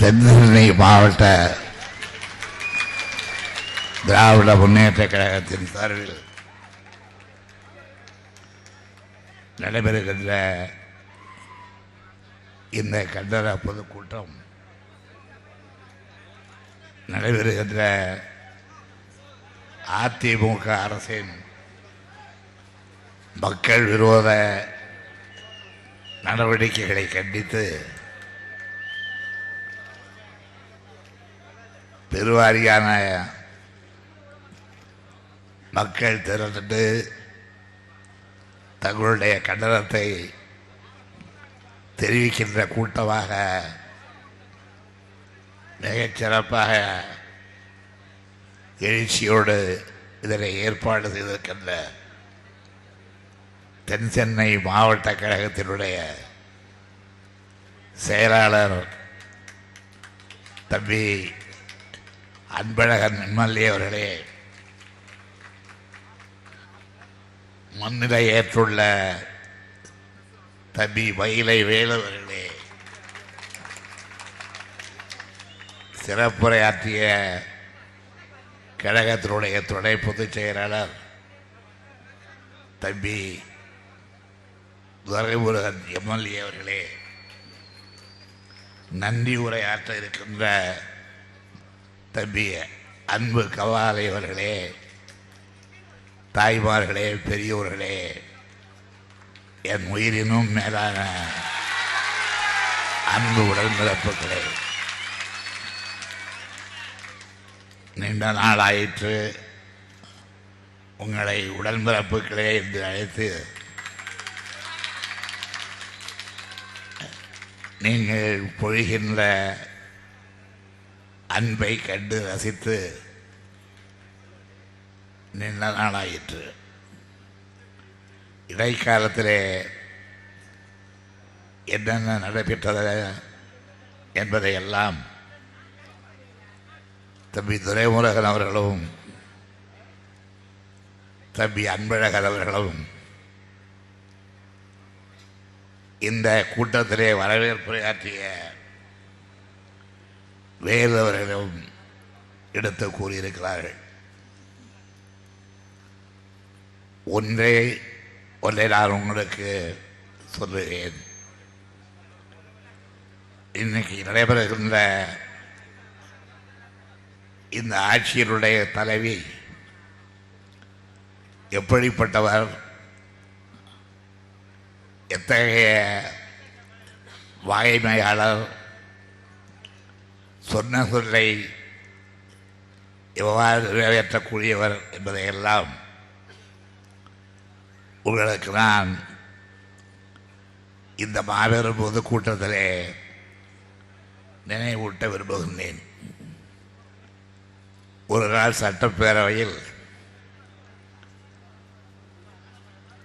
தென்சென்னை மாவட்ட திராவிட முன்னேற்ற கழகத்தின் சார்பில் நடைபெறுகின்ற இந்த கண்டன பொதுக்கூட்டம் நடைபெறுகின்ற அதிமுக அரசின் மக்கள் விரோத நடவடிக்கைகளை கண்டித்து பெருவாரியான மக்கள் திரண்டு தங்களுடைய கண்டனத்தை தெரிவிக்கின்ற கூட்டமாக மிகச்சிறப்பாக எழுச்சியோடு இதனை ஏற்பாடு செய்திருக்கின்ற தென்சென்னை மாவட்ட கழகத்தினுடைய செயலாளர் தம்பி அன்பழகன் எம்எல்ஏ அவர்களே, முன்னிலை ஏற்றுள்ள தம்பி மயிலை வேலு அவர்களே, சிறப்புரையாற்றிய கழகத்தினுடைய துணை பொதுச் செயலாளர் தம்பி துரைமுருகன் எம்எல்ஏ அவர்களே, நன்றி உரையாற்ற இருக்கின்ற தம்பி அன்பு கவாலை அவர்களே, தாய்மார்களே, பெரியோர்களே, என் உயிரினும் மேலான அன்பு உடன்பிறப்புகளே, நீண்ட நாள் ஆயிற்று உங்களை உடன்பிறப்புகளே என்று அழைத்து நீங்கள் பொழிகின்ற அன்பை கண்டு ரசித்து நீண்ட நாளாயிற்று. இடைக்காலத்திலே என்னென்ன நடைபெற்றது என்பதையெல்லாம் தம்பி துரைமுருகன் அவர்களும் தம்பி அன்பழகன் அவர்களும் இந்த கூட்டத்திலே வரவேற்புரையாற்றிய வேறு அவர்களும் எடுத்து கூறியிருக்கிறார்கள். ஒன்றை நான் உங்களுக்கு சொல்லுகிறேன். இன்னைக்கு நடைபெறுகின்ற இந்த ஆட்சியினுடைய தலைவி எப்படிப்பட்டவர், எத்தகைய வாய்மையாளர், சொன்ன சொல்லை எவ்வாறு நிறைவேற்றக்கூடியவர் என்பதையெல்லாம் உங்களுக்கு நான் இந்த மாபெரும் பொதுக்கூட்டத்திலே நினைவூட்ட விரும்புகின்றேன். ஒரு நாள் சட்டப்பேரவையில்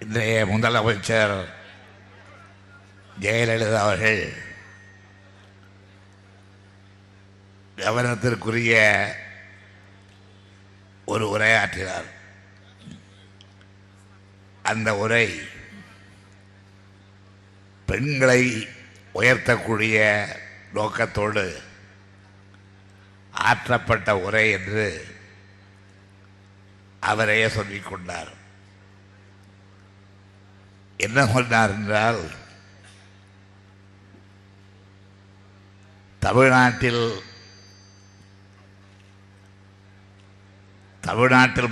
இன்றைய முதலமைச்சர் ஜெயலலிதா அவர்கள் கவனத்திற்குரிய ஒரு உரையாற்றினார். அந்த உரை பெண்களை உயர்த்தக்கூடிய நோக்கத்தோடு ஆற்றப்பட்ட உரை என்று அவரையே சொல்லிக் கொண்டார். என்ன சொன்னார் என்றால், தமிழ்நாட்டில்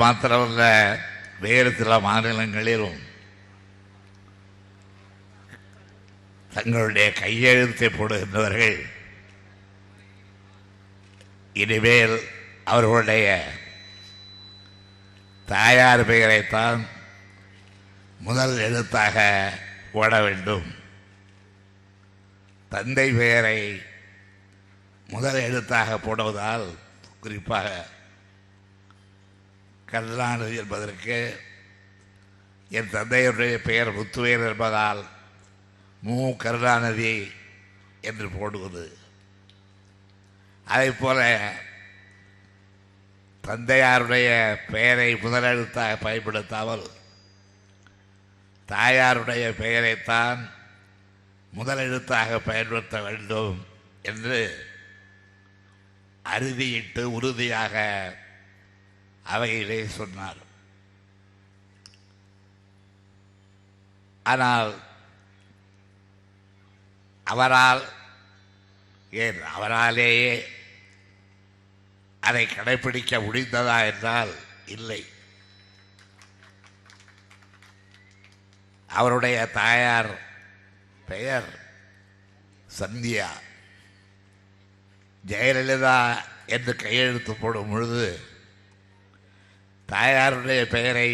மாத்திரமல்ல, வேறு சில மாநிலங்களிலும் தங்களுடைய கையெழுத்தை போடுகின்றவர்கள் இனிமேல் அவர்களுடைய தாயார் பெயரைத்தான் முதல் எழுத்தாக போட வேண்டும், தந்தை பெயரை முதல் எழுத்தாக போடுவதால், குறிப்பாக கருணாநிதி என்பதற்கு என் தந்தையுடைய பெயர் முத்துவேல் என்பதால் மு கருணாநிதி என்று போடுவது. அதேபோல தந்தையாருடைய பெயரை முதலெழுத்தாக பயன்படுத்தாமல் தாயாருடைய பெயரைத்தான் முதலெழுத்தாக பயன்படுத்த வேண்டும் என்று அறுதியிட்டு உறுதியாக அவையிலே சொன்னார். ஆனால் அவராலேயே அதை கடைபிடிக்க முடிந்ததா என்றால் இல்லை. அவருடைய தாயார் பெயர் சந்தியா. ஜெயலலிதா என்று கையெழுத்து போடும் பொழுது தாயாருடைய பெயரை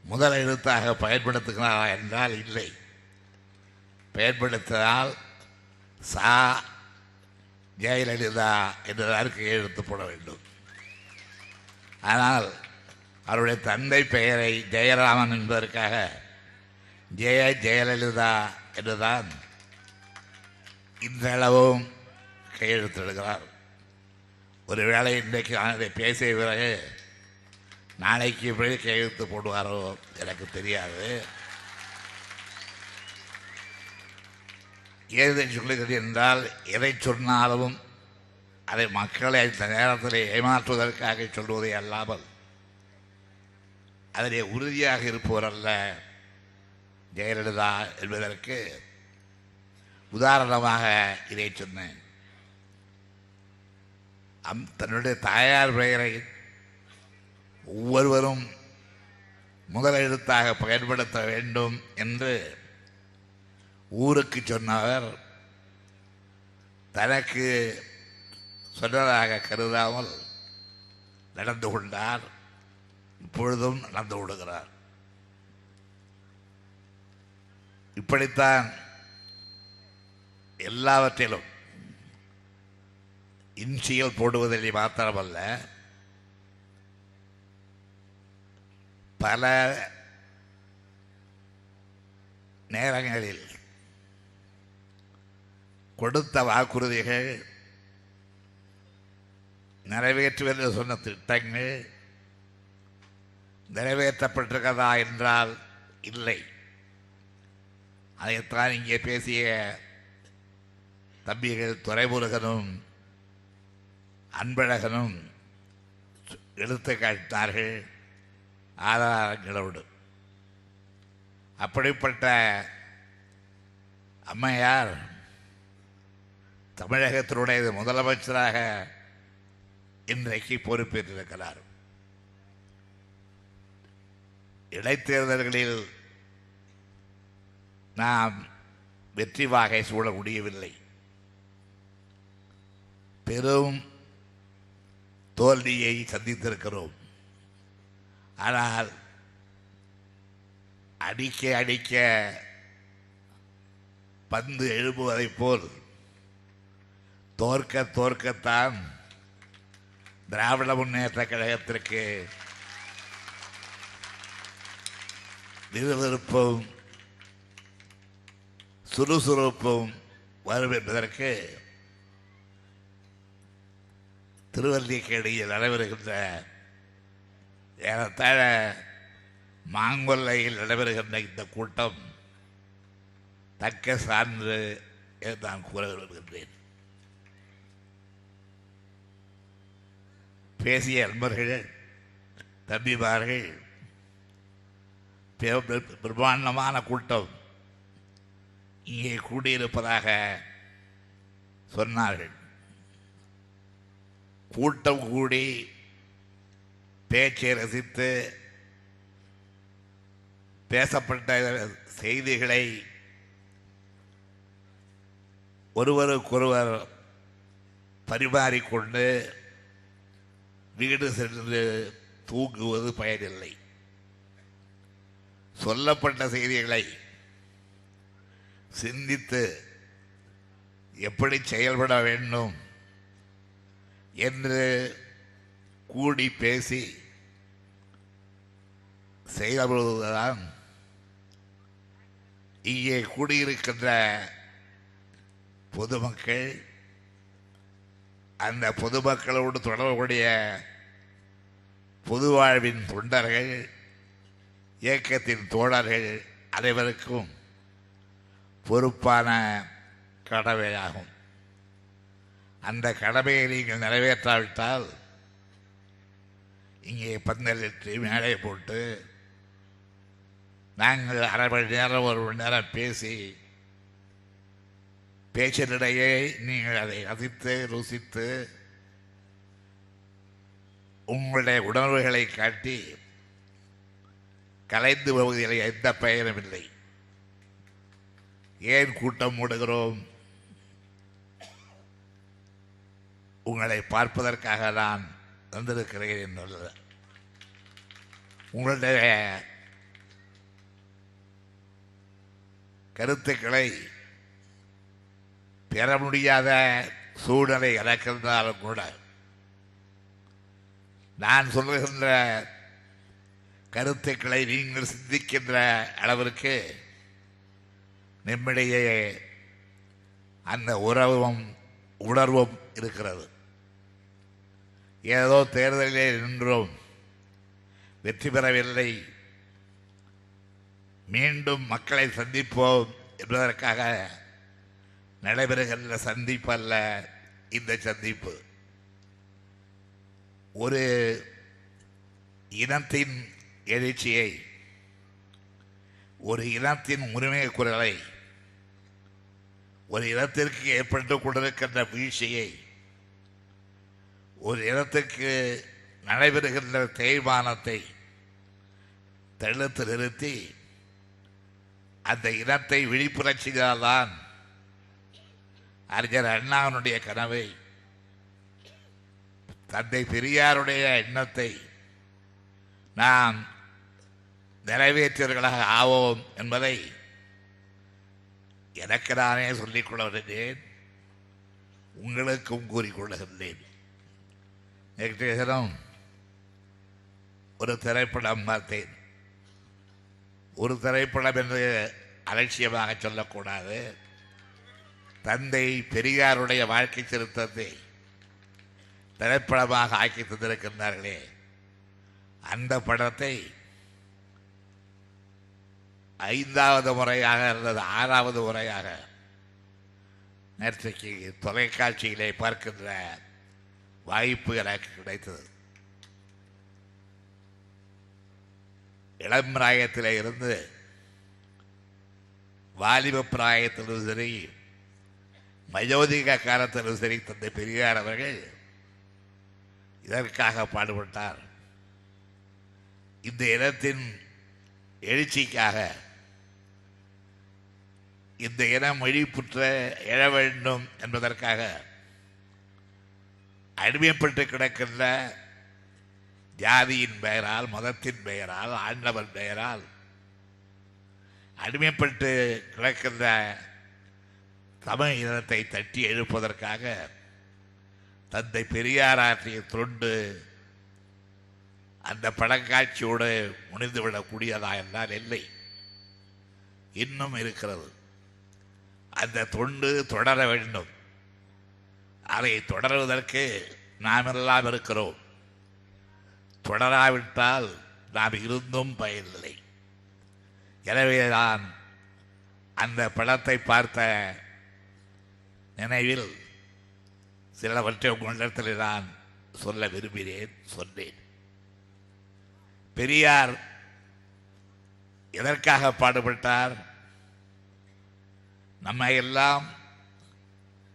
முதல் எழுத்தாக பயன்படுத்துகிறாரா என்றால் இல்லை. பயன்படுத்தினால் சா ஜெயலலிதா என்றுதான் கையெழுத்து போட வேண்டும். ஆனால் அவருடைய தந்தை பெயரை ஜெயராமன் என்பதற்காக ஜெயலலிதா என்றுதான் இன்றளவும் கையெழுத்திடுகிறார். ஒருவேளை இன்றைக்கு நான் இதை பேசிய பிறகு நாளைக்கு எப்படி கையெழுத்து போடுவாரோ எனக்கு தெரியாது. ஏதை சொல்லுகிறது என்றால் எதை சொன்னாலும் அதை மக்களை இந்த நேரத்தில் ஏமாற்றுவதற்காக சொல்வதை அல்லாமல் அதிலே உறுதியாக இருப்பவர் அல்ல ஜெயலலிதா என்பதற்கு உதாரணமாக இதை சொன்னேன். தன்னுடைய தாயார் பெயரை ஒவ்வொருவரும் முதல் எழுத்தாக பயன்படுத்த வேண்டும் என்று ஊருக்கு சொன்னவர் தனக்கு சொன்னதாக கருதாமல் நடந்து கொண்டார். இப்பொழுதும் நடந்து கொள்கிறார். இப்படித்தான் எல்லாவற்றிலும் இன்சியல் போடுவதில் மாத்திரமல்ல, பல நேரங்களில் கொடுத்த வாக்குறுதிகள், நிறைவேற்றுவென்று சொன்ன திட்டங்கள் நிறைவேற்றப்பட்டிருக்கிறதா என்றால் இல்லை. அதைத்தான் இங்கே பேசிய தம்பிகள் துரைமுருகனும் அன்பழகனும் எடுத்து காட்டினார்கள் ஆதாரங்களோடு. அப்படிப்பட்ட அம்மையார் தமிழகத்தினுடைய முதலமைச்சராக இன்றைக்கு பொறுப்பேற்றிருக்கிறார். இடைத்தேர்தல்களில் நாம் வெற்றி வாகை சூழ முடியவில்லை. பெரும் தோல்வியை சந்தித்திருக்கிறோம். ஆனால் அடிக்க அடிக்க பந்து எழுப்புவதைப் போல் தோற்கத்தான் திராவிட முன்னேற்ற கழகத்திற்கு விறுவிறுப்பும் சுறுசுறுப்பும் வரும் என்பதற்கு திருவல்லிக்கேணியில் நடைபெறுகின்ற ஏறத்தாழ மாங்கொல்லையில் நடைபெறுகின்ற இந்த கூட்டம் தக்க சான்று என்று நான் கூற விரும்புகின்றேன். பேசிய அன்பர்கள் தம்பிமார்கள் பிரம்மாண்டமான கூட்டம் இங்கே கூடியிருப்பதாக சொன்னார்கள். கூட்டம் கூடி பேச்சை ரசித்து பேசப்பட்ட செய்திகளை ஒருவருக்கொருவர் பரிமாறிக்கொண்டு வீடு சென்று தூங்குவது பயனில்லை. சொல்லப்பட்ட செய்திகளை சிந்தித்து எப்படி செயல்பட வேண்டும் என்று கூடி பேசி செய்தபொழுதுதான் இங்கே கூடியிருக்கின்ற பொதுமக்கள், அந்த பொதுமக்களோடு தொடர்புடைய பொது வாழ்வின் தொண்டர்கள், இயக்கத்தின் தோழர்கள் அனைவருக்கும் பொறுப்பான கடமையாகும். அந்த கடமையை நீங்கள் நிறைவேற்றாவிட்டால் இங்கே பந்தலிட்டு மேடை போட்டு நாங்கள் அரை மணி நேரம் ஒரு மணி நேரம் பேசி பேச்சினிடையே நீங்கள் அதை ரசித்து ருசித்து உங்களுடைய உணர்வுகளை காட்டி கலைந்து போவதில் எந்த பயனும் இல்லை. ஏன் கூட்டம் மூடுகிறோம்? உங்களை பார்ப்பதற்காக நான் வந்திருக்கிறேன் என்றுள்ள உங்களுடைய கருத்துக்களை பெற முடியாத சூழ்நிலை எனக்கு இருந்தாலும் கூட நான் சொல்லுகின்ற கருத்துக்களை நீங்கள் சிந்திக்கின்ற அளவிற்கு நம்மிடையே அந்த உறவும் உணர்வும் இருக்கிறது. ஏதோ தேர்தலிலே நின்றோம், வெற்றி பெறவில்லை, மீண்டும் மக்களை சந்திப்போம் என்பதற்காக நடைபெறுகின்ற சந்திப்பு அல்ல இந்த சந்திப்பு. ஒரு இனத்தின் எழுச்சியை, ஒரு இனத்தின் உரிமை குரலை, ஒரு இனத்திற்கு ஏற்பட்டு கொண்டிருக்கின்ற வீழ்ச்சியை, ஒரு இனத்துக்கு நடைபெறுகின்ற தேய்மானத்தை தடுத்து நிறுத்தி அந்த இனத்தை விழிப்புணர்ச்சியால்தான் அறிஞர் அண்ணாவினுடைய கனவை, தந்தை பெரியாருடைய எண்ணத்தை நாம் நிறைவேற்றியவர்களாக ஆவோம் என்பதை எனக்கு நானே சொல்லிக்கொள்ள வருகிறேன், உங்களுக்கும் கூறிக்கொள்ளுகின்றேன். நேற்றைய தினம் ஒரு திரைப்படம் பார்த்தேன். ஒரு திரைப்படம் என்று அலட்சியமாக சொல்லக்கூடாது. தந்தை பெரியாருடைய வாழ்க்கை திருத்தத்தை திரைப்படமாக ஆக்கி தந்திருக்கின்றார்களே, அந்த படத்தை 5வது முறையாக இருந்தது 6வது முறையாக நேற்றைக்கு தொலைக்காட்சியிலே பார்க்கின்ற வாய்ப்பு எனக்கு கிடைத்தது. இளம் பிராயத்திலே இருந்து வாலிப பிராயத்திலும் சரி, வயோதிக காலத்திலும் சரி, தந்தை பெரியார் அவர்கள் இதற்காக பாடுபட்டார். இந்த இனத்தின் எழுச்சிக்காக, இந்த இனம் விழிப்புற்ற எழ வேண்டும் என்பதற்காக அடிமைப்பட்டு கிடக்கின்ற ஜாதியின் பெயரால், மதத்தின் பெயரால், ஆண்டவன் பெயரால் அடிமைப்பட்டு கிடக்கின்ற தமிழ் இனத்தை தட்டி எழுப்பதற்காக தந்தை பெரியார் ஆற்றிய தொண்டு அந்த படக்காட்சியோடு முடிந்துவிடக்கூடியதா என்றால் இல்லை, இன்னும் இருக்கிறது. அந்த தொண்டு தொடர வேண்டும். அதை தொடர்வதற்கு நாம் எல்லாம் இருக்கிறோம். தொடராவிட்டால் நாம் இருந்தும் பயனில்லை. எனவேதான் அந்த படத்தை பார்த்த நினைவில் சிலவற்றை உங்களிடத்தில் நான் சொல்ல விரும்பினேன், சொன்னேன். பெரியார் எதற்காக பாடுபட்டார்? நம்மை எல்லாம்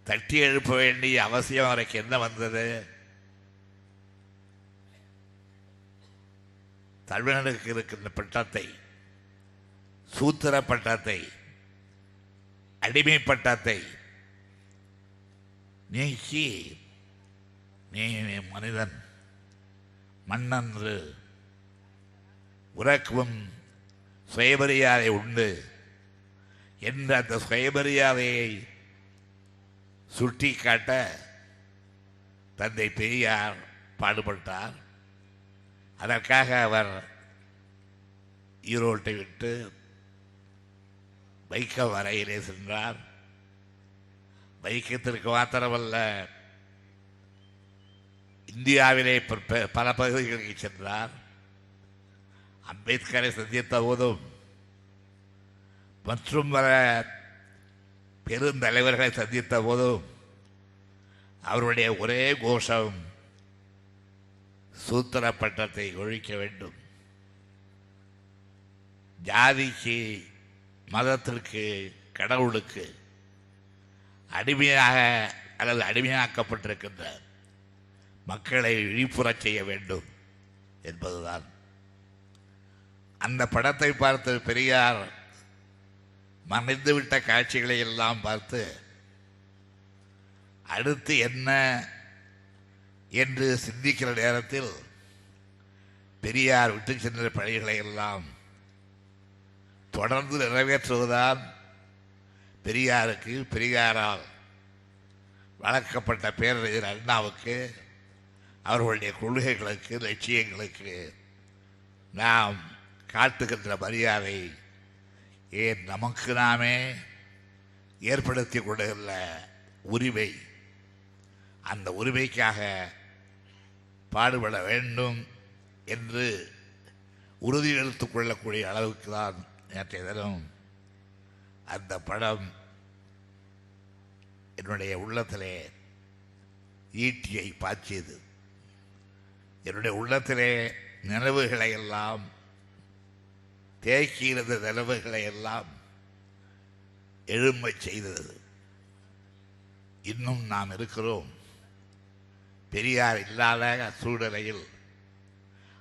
தட்டி எழுப்ப வேண்டிய அவசியம் அவருக்கு என்ன வந்தது? தமிழனுக்கு இருக்கின்ற பட்டத்தை, சூத்திர பட்டத்தை, அடிமை பட்டத்தை நீக்கி நீ மனிதன் மண்ணன்று உறக்கும் சுயமரியாதை உண்டு என்ற அந்த சுயமரியாதையை சுட்டி காட்ட தந்தை பெரியார் பாடுபட்டார். அதற்காக அவர் ஈரோட்டை விட்டு வைக்கம் வரையிலே சென்றார். வைக்கத்திற்கு மாத்திரமல்ல, இந்தியாவிலே பல பகுதிகளுக்கு சென்றார். அம்பேத்கரை சந்தித்த போதும் மற்றும் பல பெருந்தலைவர்களை சந்தித்த போதும் அவருடைய ஒரே கோஷம் சூத்திர பட்டத்தை ஒழிக்க வேண்டும். ஜாதிக்கு, மதத்திற்கு, கடவுளுக்கு அடிமையாக அல்லது அடிமையாக்கப்பட்டிருக்கின்ற மக்களை விழிப்புறச் செய்ய வேண்டும் என்பதுதான். அந்த படத்தை பார்த்து பெரியார் மறைந்துவிட்ட காட்சிகளை எல்லாம் பார்த்து அடுத்து என்ன என்று சிந்திக்கிற நேரத்தில் பெரியார் விட்டு சென்ற பணிகளை எல்லாம் தொடர்ந்து நிறைவேற்றுவதுதான் பெரியாருக்கு, பெரியாரால் வளர்க்கப்பட்ட பேரறிஞர் அண்ணாவுக்கு, அவர்களுடைய கொள்கைகளுக்கு, லட்சியங்களுக்கு நாம் காட்டுகின்ற மரியாதை, ஏன் நமக்கு நாமே ஏற்படுத்தி கொண்டுள்ள உரிமை, அந்த உரிமைக்காக பாடுபட வேண்டும் என்று உறுதி எடுத்துக் கொள்ளக்கூடிய அளவுக்கு தான் நேற்றைய தினம் அந்த படம் என்னுடைய உள்ளத்திலே ஈட்டியை பாய்ச்சியது. என்னுடைய உள்ளத்திலே நினைவுகளை எல்லாம், தேக்கியிருந்த நினைவுகளை எல்லாம் எழும்பச் செய்தது. இன்னும் நாம் இருக்கிறோம். பெரியார் இல்லாத சூழ்நிலையில்,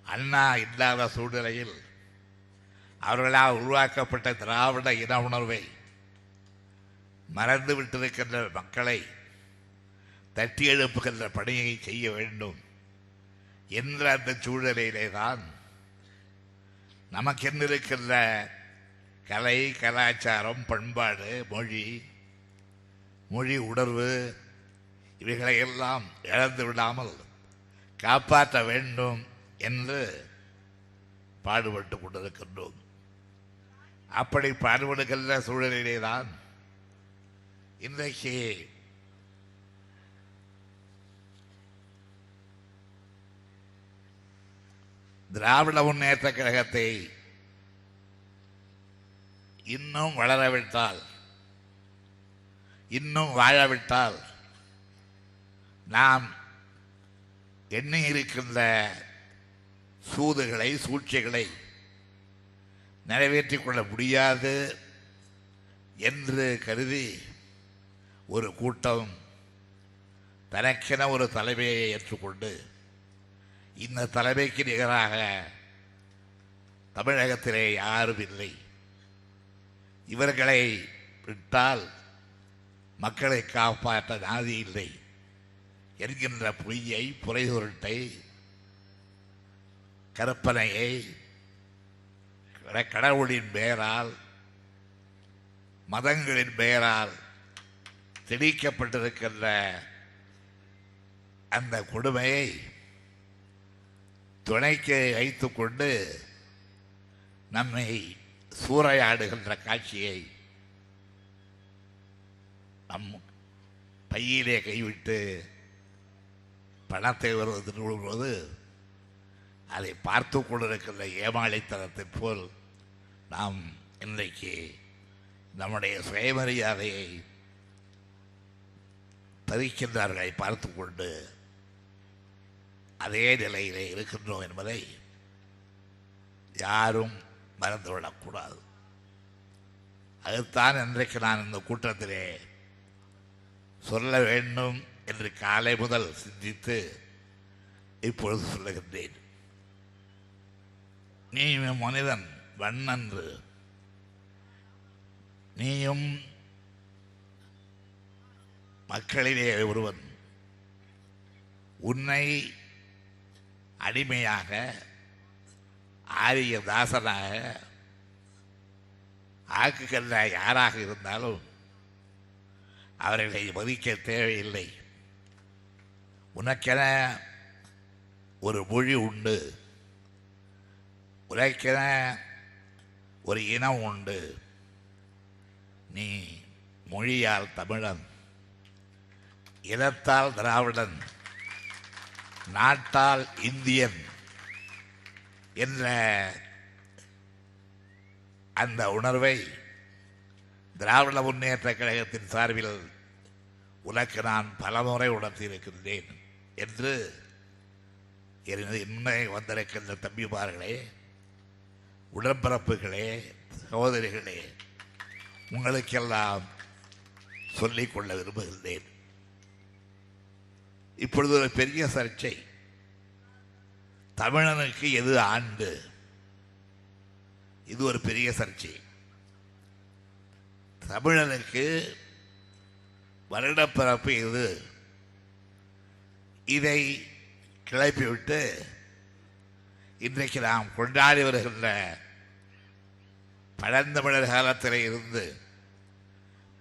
அண்ணா இல்லாத சூழ்நிலையில் அவர்களால் உருவாக்கப்பட்ட திராவிட இன உணர்வை மறந்து விட்டிருக்கின்ற மக்களை தட்டி எழுப்புகின்ற பணியை செய்ய வேண்டும் என்ற அந்த சூழ்நிலையிலே தான் நமக்கென்றிருக்கின்ற கலை, கலாச்சாரம், பண்பாடு, மொழி உணர்வு இவைகளையெல்லாம் இழந்து விடாமல் காப்பாற்ற வேண்டும் என்று பாடுபட்டு கொண்டிருக்கின்றோம். அப்படி பாடுபடுகின்ற சூழலிலே தான் இன்றைக்கு திராவிட முன்னேற்ற கழகத்தை இன்னும் வளரவிட்டால், இன்னும் வாழவிட்டால், நாம் எண்ணி இருக்கின்ற சூதுகளை, சூழ்ச்சிகளை நிறைவேற்றிக் கொள்ள முடியாது என்று கருதி ஒரு கூட்டம் தனக்கென ஒரு தலைமையை ஏற்றுக்கொண்டு, இந்த தலைமைக்கு நிகராக தமிழகத்திலே யாரும் இல்லை, இவர்களை விட்டால் மக்களை காப்பாற்ற நாதி இல்லை என்கின்ற பொய்யை, புரைசுருட்டை, கற்பனையை கடவுளின் பெயரால், மதங்களின் பெயரால் திணிக்கப்பட்டிருக்கின்ற அந்த கொடுமையை துணைக்கு வைத்துக்கொண்டு நம்மை சூறையாடுகின்ற காட்சியை நம் பையிலே கைவிட்டு பணத்தை வருவது அதை பார்த்து கொண்டிருக்கின்ற ஏமாளித்தனத்தைப் போல் நாம் இன்றைக்கு நம்முடைய சுயமரியாதையை பறிக்கின்றார்களை பார்த்து கொண்டு அதே நிலையிலே இருக்கின்றோம் என்பதை யாரும் மறந்துவிடக்கூடாது. அதுதான் இன்றைக்கு நான் இந்த கூட்டத்திலே சொல்ல வேண்டும் என்று காலை முதல் சிந்தித்து இப்பொழுது சொல்லுகின்றேன். நீ மனிதன் வண்ணன்று, நீயும் மக்களிலே ஒருவன். உன்னை அடிமையாக, ஆரிய தாசனாக ஆக்குகின்ற யாராக இருந்தாலும் அவர்களை மதிக்க தேவையில்லை. உனக்கென ஒரு மொழி உண்டு, உனக்கென ஒரு இனம் உண்டு. நீ மொழியால் தமிழன், இனத்தால் திராவிடன், நாட்டால் இந்தியன் என்ற அந்த உணர்வை திராவிட முன்னேற்ற கழகத்தின் சார்பில் உனக்கு நான் பலமுறை உணர்த்தியிருக்கின்றேன் என்று இன்னை வந்திருக்கின்ற தம்பிமார்களே, உடன்பிறப்புகளே, சகோதரிகளே, உங்களுக்கெல்லாம் சொல்லிக்கொள்ள விரும்புகின்றேன். இப்பொழுது ஒரு பெரிய சர்ச்சை. தமிழனுக்கு எது ஆண்டு? இது ஒரு பெரிய சர்ச்சை. தமிழனுக்கு வருடப்பிறப்பு எது? இதை கிளப்பிவிட்டு இன்றைக்கு நாம் கொண்டாடி வருகின்ற பழந்தமிழர் காலத்தில் இருந்து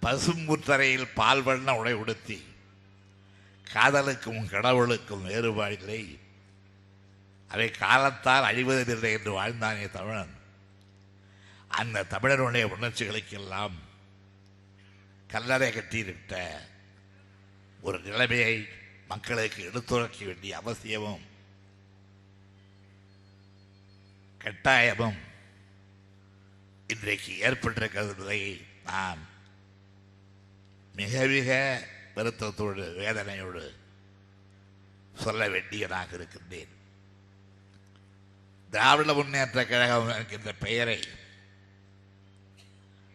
பசும்புத்தரையில் பால் வண்ண உடை உடுத்தி காதலுக்கும் கடவுளுக்கும் வேறுபாடில்லை, அவை காலத்தால் அழிவதில்லை என்று வாழ்ந்தானே தமிழன். அந்த தமிழனுடைய உணர்ச்சிகளுக்கெல்லாம் கல்லறை கட்டிவிட்ட ஒரு நிலைமையை மக்களுக்கு எடுத்துரைக்க வேண்டிய அவசியமும் கட்டாயமும் இன்றைக்கு ஏற்பட்டிருக்கிறது என்பதை நான் மிக மிக வருத்தத்தோடு வேதனையோடு சொல்ல வேண்டியதாக இருக்கின்றேன். திராவிட முன்னேற்ற கழகம் என்கின்ற பெயரை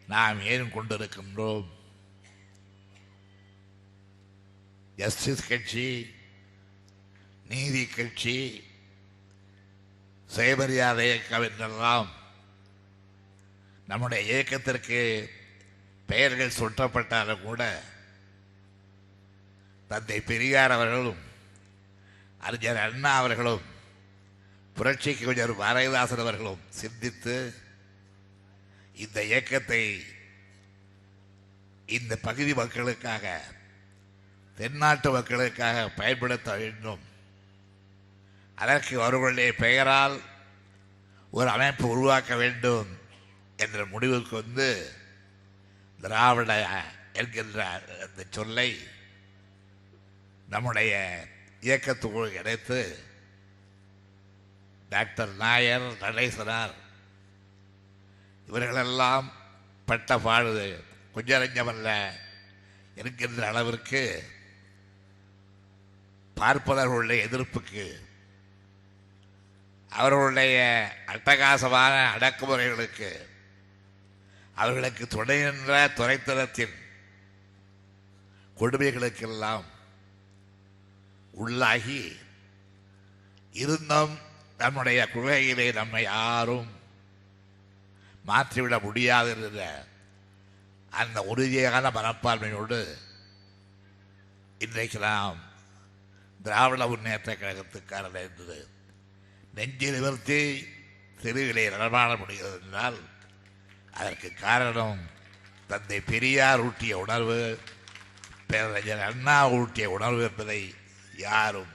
நாம் ஏன் கொண்டிருக்கின்றோம்? ஜஸ்டிஸ் கட்சி, நீதி கட்சி, சுயமரியாதை இயக்கம் என்றெல்லாம் நம்முடைய இயக்கத்திற்கு பெயர்கள் சுட்டப்பட்டாலும் கூட தந்தை பெரியார் அவர்களும் அறிஞர் அண்ணா அவர்களும் புரட்சி கவிஞர் பாரதிதாசன் அவர்களும் சிந்தித்து இந்த இயக்கத்தை இந்த பகுதி மக்களுக்காக, தென்னாட்டு மக்களுக்காக பயன்படுத்த வேண்டும், அதற்கு அவர்களுடைய பெயரால் ஒரு அமைப்பு உருவாக்க வேண்டும் என்ற முடிவுக்கு வந்து திராவிட என்கின்ற அந்த சொல்லை நம்முடைய இயக்கத்துக்குள் இணைத்து டாக்டர் நாயர், நடேசனார் இவர்களெல்லாம் பட்ட பாடு கொஞ்சமல்ல என்கின்ற அளவிற்கு பார்ப்பவர்களுடைய எதிர்ப்புக்கு, அவர்களுடைய அட்டகாசமான அடக்குமுறைகளுக்கு, அவர்களுக்கு துணை நின்ற துறைத்தனத்தின் கொடுமைகளுக்கெல்லாம் உள்ளாகி இருந்தும் நம்முடைய கொள்கையிலே நம்மை யாரும் மாற்றிவிட முடியாது என்ற அந்த உறுதியான மனப்பான்மையோடு இன்றைக்கு நாம் திராவிட முன்னேற்ற கழகத்துக்காரர் என்று நெஞ்சில் நிமிர்த்தி தெருவிலே நடமாட முடிகிறது என்றால் அதற்கு காரணம் தந்தை பெரியார் ஊட்டிய உணர்வு, பேரறிஞர் அண்ணா ஊட்டிய உணர்வு என்பதை யாரும்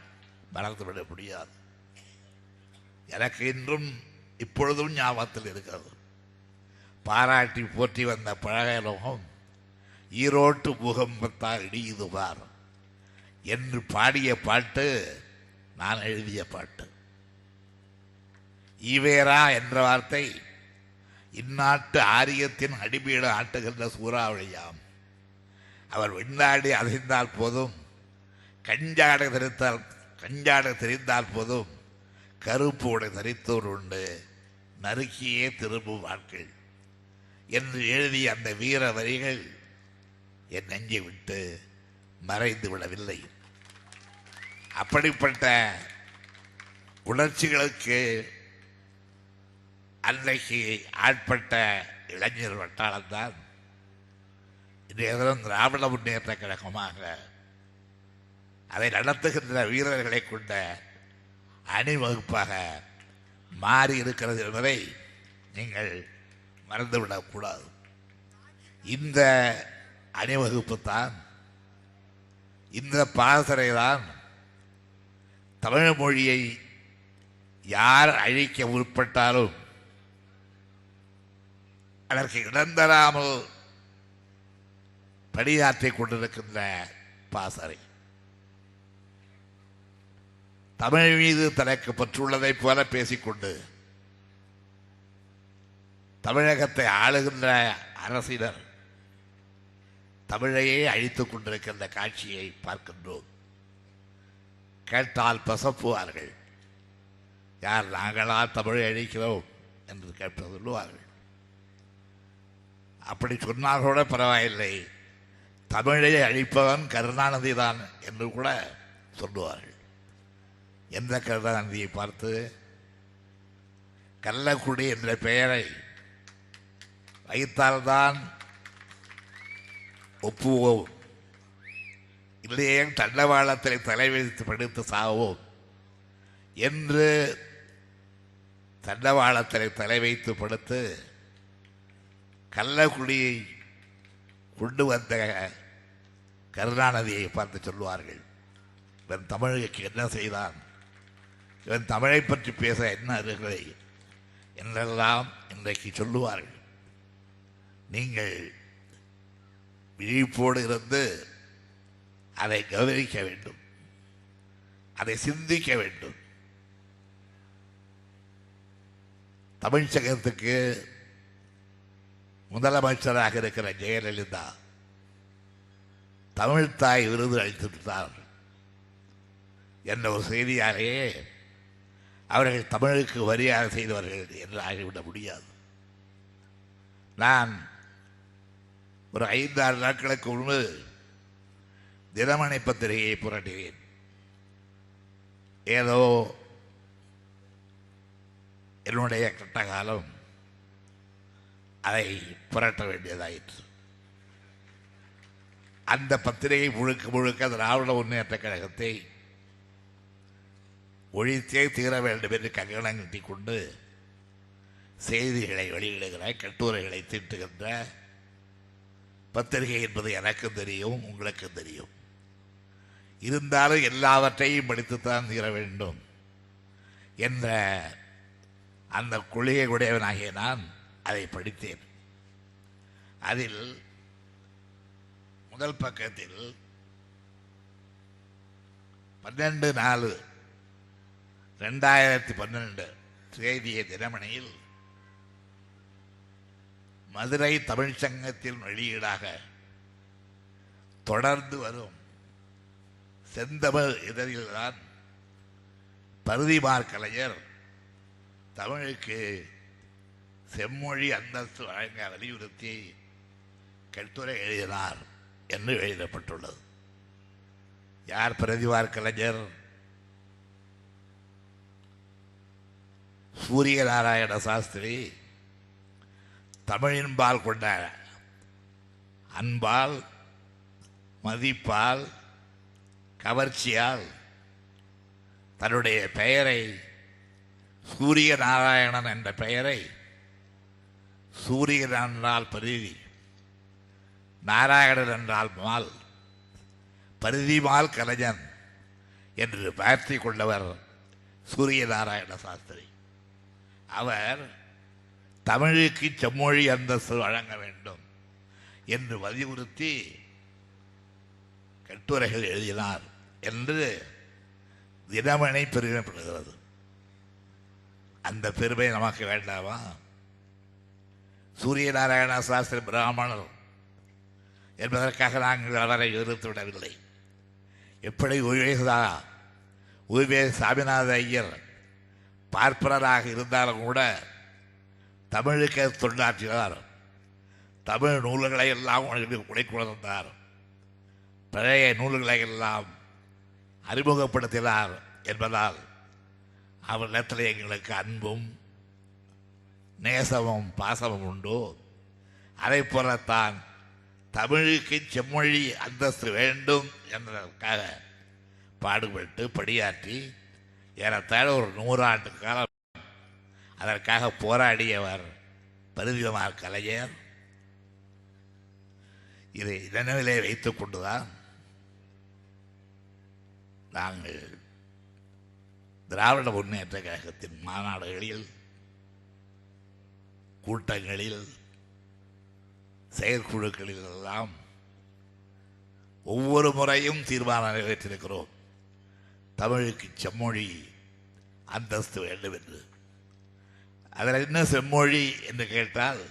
மறந்துவிட முடியாது. எனக்கு இன்றும் இப்பொழுதும் ஞாபகத்தில் இருக்கிறது. பாராட்டி போற்றி வந்த பழகலோகம் ஈரோட்டு பூகம்பத்தால் இடியுது பார் என்று பாடிய பாட்டு நான் எழுதிய பாட்டு. ஈவேரா என்ற வார்த்தை இந்நாட்டு ஆரியத்தின் அடிமையிட ஆட்டுகின்ற சூறாவளியாம். அவர் விண்ணாடி அசைந்தால் போதும், கஞ்சாட தெரிந்தால் போதும், கருப்பு உடை தரித்தோர் உண்டு, நறுக்கியே திரும்பும் வாழ்க்கை என்று எழுதிய அந்த வீர வரிகள் என் நெஞ்சை விட்டு மறைந்து விடவில்லை. அப்படிப்பட்ட உணர்ச்சிகளுக்கு அன்றைக்கு ஆட்பட்ட இளைஞர் வட்டாரம்தான் இன்றைய தினம் திராவிட முன்னேற்ற கழகமாக அதை நடத்துகின்ற வீரர்களை கொண்ட அணிவகுப்பாக மாறி இருக்கிறது என்பதை நீங்கள் மறந்துவிடக்கூடாது. இந்த அணிவகுப்பு தான், இந்த பாசறை தான் தமிழ் மொழியை யார் அழிக்க முற்பட்டாலும் அதற்கு இடந்தராமல் பணியாற்றிக் கொண்டிருக்கின்ற பாசறை. தமிழ் மீது தனக்கு பற்றுள்ளதைப் போல பேசிக்கொண்டு தமிழகத்தை ஆளுகின்ற அரசினர் தமிழையே அழித்துக் கொண்டிருக்கின்ற காட்சியை பார்க்கின்றோம். கேட்டால் பசப்புவார்கள். யார் நாங்களா தமிழை அழிக்கிறோம் என்று கேட்பது சொல்லுவார்கள். அப்படி சொன்னால் கூட பரவாயில்லை, தமிழை அழிப்பவன் கருணாநிதி தான் என்று கூட சொல்லுவார்கள். எந்த கருணாநிதியை பார்த்து? கள்ளக்குடி என்ற பெயரை வைத்தால்தான் ஒப்புவோம், இல்லையே தண்டவாளத்தில் தலை வைத்து படுத்து சாவோம் என்று தண்டவாளத்தில் தலை வைத்து படுத்து கள்ளக்குடியை கொண்டு வந்த கருணாநிதியை பார்த்து சொல்லுவார்கள், இவன் தமிழுக்கு என்ன செய்தான், இவன் தமிழை பற்றி பேச என்ன அருகலை என்றெல்லாம் இன்றைக்கு சொல்லுவார்கள். நீங்கள் விழிப்போடு இருந்து அதை கவனிக்க வேண்டும், அதை சிந்திக்க வேண்டும். தமிழ்ச்சங்கத்துக்கு முதலமைச்சராக இருக்கிற ஜெயலலிதா தமிழ்த்தாய் விருது அளித்துவிட்டார் என்ற ஒரு செய்தியாலேயே அவர்கள் தமிழுக்கு மரியாதை செய்தவர்கள் என்று ஆகிவிட முடியாது. நான் ஒரு 5-6 நாட்களுக்கு முன்பு தினமணி பத்திரிகையை புரட்டினேன். ஏதோ என்னுடைய கட்ட காலம் அதை புரட்ட வேண்டியதாயிற்று. அந்த பத்திரிகை முழுக்க முழுக்க திராவிட முன்னேற்ற கழகத்தை ஒழித்தே தீர வேண்டும் என்று கங்கணம் கட்டிக் கொண்டு செய்திகளை வெளியிடுகிற, கட்டுரைகளை தீட்டுகின்ற பத்திரிகை என்பது எனக்கும் தெரியும், உங்களுக்கும் தெரியும். இருந்தாலும் எல்லாவற்றையும் படித்துத்தான் தீர வேண்டும் என்ற அந்த கொள்கை உடையவனாகிய நான் அதை படித்தேன். அதில் முதல் பக்கத்தில் 12/4/2012 தேதிய தினமணியில் மதுரை தமிழ்ச்சங்கத்தின் வெளியீடாக தொடர்ந்து வரும் செந்தமிழ் இதழில்தான் பரிதிமாற் கலைஞர் தமிழுக்கு செம்மொழி அந்தஸ்து வழங்க வலியுறுத்தி கட்டுரை எழுதினார் என்று எழுதப்பட்டுள்ளது. யார் பரிதிமாற் கலைஞர்? சூரிய நாராயண சாஸ்திரி தமிழின்பால் கொண்ட அன்பால், மதிப்பால், கவர்ச்சியால் தன்னுடைய பெயரை சூரிய நாராயணன் என்ற பெயரை சூரியன் என்றால் பரிதி, நாராயணன் என்றால் மால், பரிதிமால் கலைஞன் என்று பெயர்த்தி கொண்டவர் சூரிய நாராயண சாஸ்திரி. அவர் தமிழுக்கு செம்மொழி அந்தஸ்து வழங்க வேண்டும் என்று வலியுறுத்தி கட்டுரைகள் எழுதினார் என்று தினமணி பெருமைப்படுகிறது. அந்த பெருமை நமக்கு வேண்டாமா? சூரிய நாராயண சாஸ்திரி பிராமணர் என்பதற்காக நாங்கள் அவரை எதிர்த்து விடவில்லை. எப்படி உவே சாமிநாத ஐயர் பார்ப்பனராக இருந்தாலும் கூட தமிழுக்கு தொண்டாற்றினார். தமிழ் நூல்களை எல்லாம் உடைக்குணர்ந்தார். பழைய நூல்களை எல்லாம் அறிமுகப்படுத்தினார் என்பதால் அவரிடத்தில் எங்களுக்கு அன்பும் நேசமும் பாசமும் உண்டு. அதை போலத்தான் தமிழுக்கு செம்மொழி அந்தஸ்து வேண்டும் என்பதற்காக பாடுபட்டு பணியாற்றி ஏறத்தாழ ஒரு 100 ஆண்டு காலம் அதற்காக போராடியவர் பரிதிமாற் கலைஞர். இதை நினைவிலே வைத்துக் கொண்டுதான் நாங்கள் திராவிட முன்னேற்ற கழகத்தின் மாநாடுகளில், கூட்டங்களில், செயற்குழுக்களில் எல்லாம் ஒவ்வொரு முறையும் தீர்மானம் நிறைவேற்றிருக்கிறோம். தமிழுக்கு செம்மொழி அந்தஸ்து வேண்டும் என்று. அதில் என்ன செம்மொழி என்று கேட்டால்,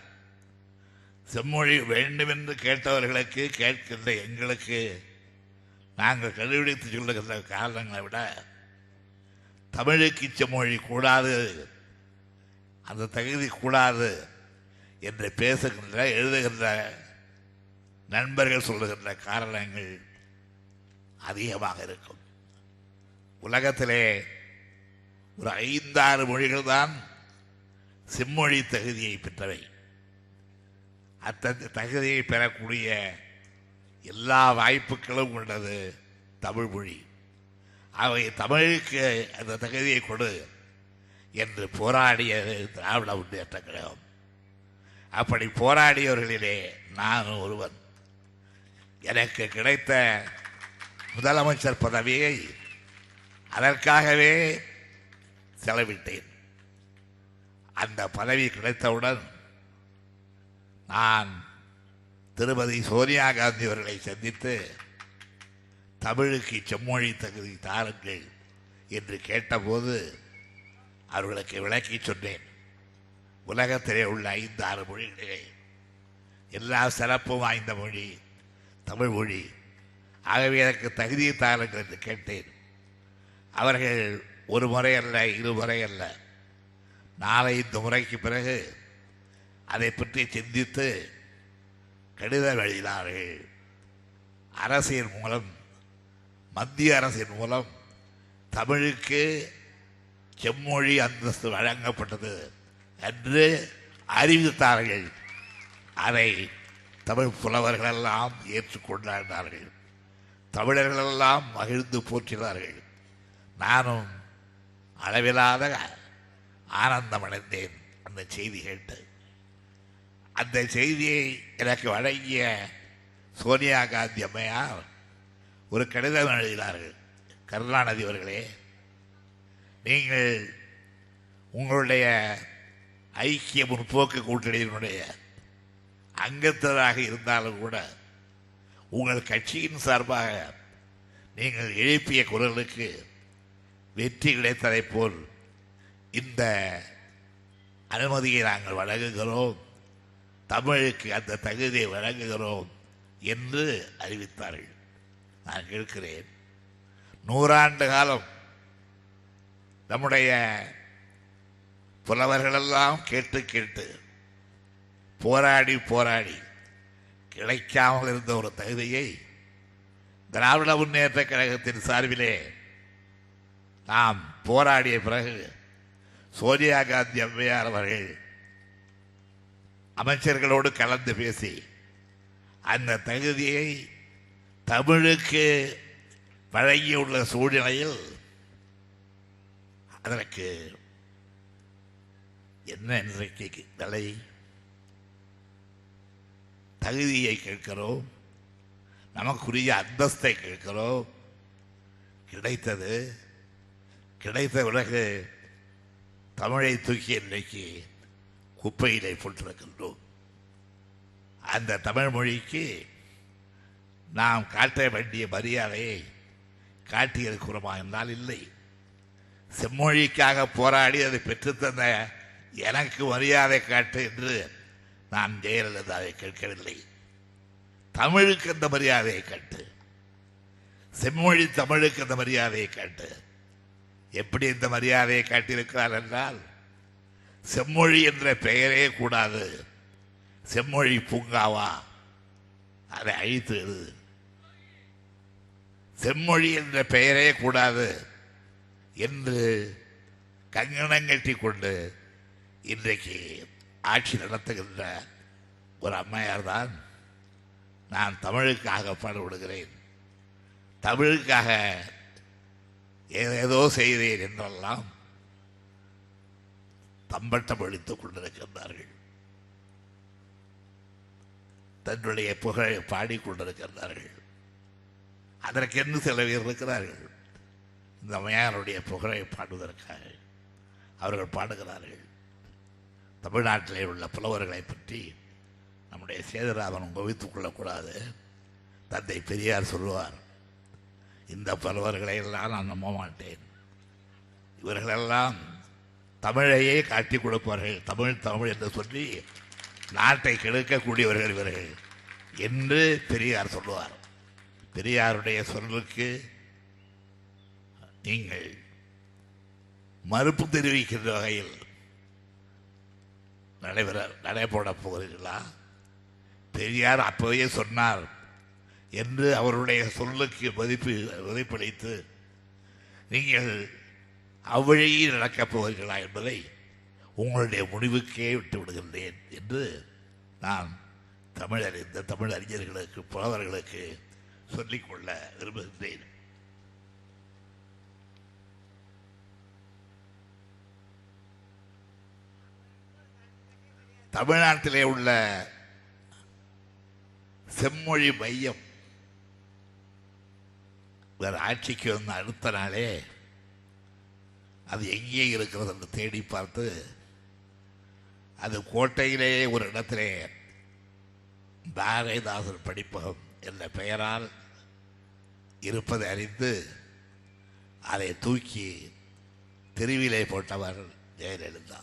செம்மொழி வேண்டும் என்று கேட்டவர்களுக்கு, கேட்கின்ற எங்களுக்கு நாங்கள் கண்டுபிடித்து சொல்லுகின்ற காரணங்களை விட தமிழுக்கு செம்மொழி கூடாது, அந்த தகுதி கூடாது என்று பேசுகின்ற எழுதுகின்ற நண்பர்கள் சொல்லுகின்ற காரணங்கள் அதிகமாக இருக்கும். உலகத்திலே ஒரு 5-6 மொழிகள் தான் செம்மொழி தகுதியை பெற்றவை. அத்தகைய தகுதியை பெறக்கூடிய எல்லா வாய்ப்புகளும் உள்ளது தமிழ் மொழி. அவை தமிழுக்கு அந்த தகுதியை கொடு என்று போராடியது திராவிட முன்னேற்ற கழகம். அப்படி போராடியவர்களிலே நான் ஒருவன். எனக்கு கிடைத்த முதலமைச்சர் பதவியை அதற்காகவே செலவிட்டேன். அந்த பதவி கிடைத்தவுடன் நான் திருமதி சோனியா காந்தி அவர்களை சந்தித்து தமிழுக்கு செம்மொழி தகுதி தாருங்கள் என்று கேட்டபோது அவர்களுக்கு விளக்கி சொன்னேன். உலகத்திலே உள்ள 5-6 மொழிகளிலே எல்லா சிறப்பும் வாய்ந்த மொழி தமிழ் மொழி. ஆகவே எனக்கு தகுதியை தாருங்கள் என்று கேட்டேன். அவர்கள் ஒரு முறை அல்ல, 2 முறை அல்ல, 4-5 முறைக்கு பிறகு அதை பற்றி சிந்தித்து கடிதம் எழுதினார்கள். அரசின் மூலம், மத்திய அரசின் மூலம் தமிழுக்கு செம்மொழி அந்தஸ்து வழங்கப்பட்டது என்று அறிவித்தார்கள். அதை தமிழ் புலவர்களெல்லாம் ஏற்றுக்கொண்டார்கள். தமிழர்களெல்லாம் மகிழ்ந்து போற்றினார்கள். நானும் அளவிலாத ஆனந்தம் அடைந்தேன் அந்த செய்தி கேட்டு. அந்த செய்தியை எனக்கு வழங்கிய சோனியா காந்தி அம்மையார் ஒரு கடிதம் எழுதினார்கள். கருணாநிதி அவர்களே, நீங்கள் உங்களுடைய ஐக்கிய முற்போக்கு கூட்டணியினுடைய அங்கத்தராக இருந்தாலும் கூட உங்கள் கட்சியின் சார்பாக நீங்கள் எழுப்பிய குரலுக்கு வெற்றி கிடைத்ததைப் போல் இந்த அனுமதியை நாங்கள் வழங்குகிறோம், தமிழுக்கு அந்த தகுதியை வழங்குகிறோம் என்று அறிவித்தார்கள். நான் கேட்கிறேன், 100 ஆண்டு காலம் நம்முடைய புலவர்களெல்லாம் கேட்டு கேட்டு போராடி போராடி கிடைக்காமல் இருந்த ஒரு தகுதியை திராவிட முன்னேற்ற கழகத்தின் சார்பிலே நாம் போராடிய பிறகு சோனியா காந்தி அம்மையார் அவர்கள் அமைச்சர்களோடு கலந்து பேசி அந்த தகுதியை தமிழுக்கு வழங்கியுள்ள சூழ்நிலையில் அதற்கு என்ன இன்றைக்கு நிலை? தகுதியை கேட்கிறோம், நமக்குரிய அந்தஸ்தை கேட்கிறோம். கிடைத்தது, கிடைத்த பிறகு தமிழை தூக்கி இன்றைக்கு குப்பையிலே போட்டிருக்கின்றோம். அந்த தமிழ் மொழிக்கு நாம் காட்ட வேண்டிய மரியாதையை காட்டியிருக்கிறோமா என்றால் இல்லை. செம்மொழிக்காக போராடி அதை பெற்றுத்தந்த எனக்கு மரியாதை காட்டு என்று நான் ஜெயலலிதாவை கேட்கவில்லை. தமிழுக்கு அந்த மரியாதையை காட்டு, செம்மொழி தமிழுக்கு அந்த மரியாதையை காட்டு. எப்படி இந்த மரியாதையை காட்டியிருக்கிறார் என்றால், செம்மொழி என்ற பெயரே கூடாது, செம்மொழி பூங்காவா, அதை அழித்து எழுது. செம்மொழி என்ற பெயரே கூடாது என்று கங்கணம் கட்டி கொண்டு இன்றைக்கு ஆட்சி நடத்துகின்ற ஒரு அம்மையார் தான் நான் தமிழுக்காக பாடுபடுகிறேன், தமிழுக்காக ஏதோ செய்தேன் என்றெல்லாம் தம்பட்டம் அளித்துக் கொண்டிருக்கின்றார்கள். தன்னுடைய புகழை பாடிக்கொண்டிருக்கின்றார்கள். அதற்கென்று சில பேர் இருக்கிறார்கள், இந்த அம்மையாருடைய புகழை பாடுவதற்காக அவர்கள் பாடுகிறார்கள். தமிழ்நாட்டிலே உள்ள புலவர்களை பற்றி நம்முடைய சேதுராமன் குவித்துக் கொள்ளக்கூடாது. தந்தை பெரியார் சொல்லுவார், இந்த புலவர்களை எல்லாம் நான் நம்ப மாட்டேன், இவர்களெல்லாம் தமிழையே காட்டிக் கொடுப்பார்கள், தமிழ் தமிழ் என்று சொல்லி நாட்டை கெடுக்கக்கூடியவர்கள் இவர்கள் என்று பெரியார் சொல்லுவார். பெரியாருடைய சொல்லுக்கு நீங்கள் மறுப்பு தெரிவிக்கின்ற வகையில் நடைபெறப் போகிறீர்களா? பெரியார் அப்போவே சொன்னார் என்று அவருடைய சொல்லுக்கு மதிப்பளித்து நீங்கள் அவ்வழியில் நடக்கப் போகிறீர்களா என்பதை உங்களுடைய முடிவுக்கே விட்டு விடுகின்றேன் என்று நான் தமிழ் அறிஞர்களுக்கு புலவர்களுக்கு சொல்லிக்கொள்ள விரும்புகின்றேன். தமிழ்நாட்டிலே உள்ள செம்மொழி மையம் வேறு ஆட்சிக்கு வந்த அடுத்த நாளே அது எங்கே இருக்கிறது என்று தேடி பார்த்து அது கோட்டையிலே ஒரு இடத்திலே பாரதிதாசன் படிப்பகம் என்ற பெயரால் இருப்பதை அறிந்து அதை தூக்கி தெருவிலே போட்டவர் ஜெயலலிதா.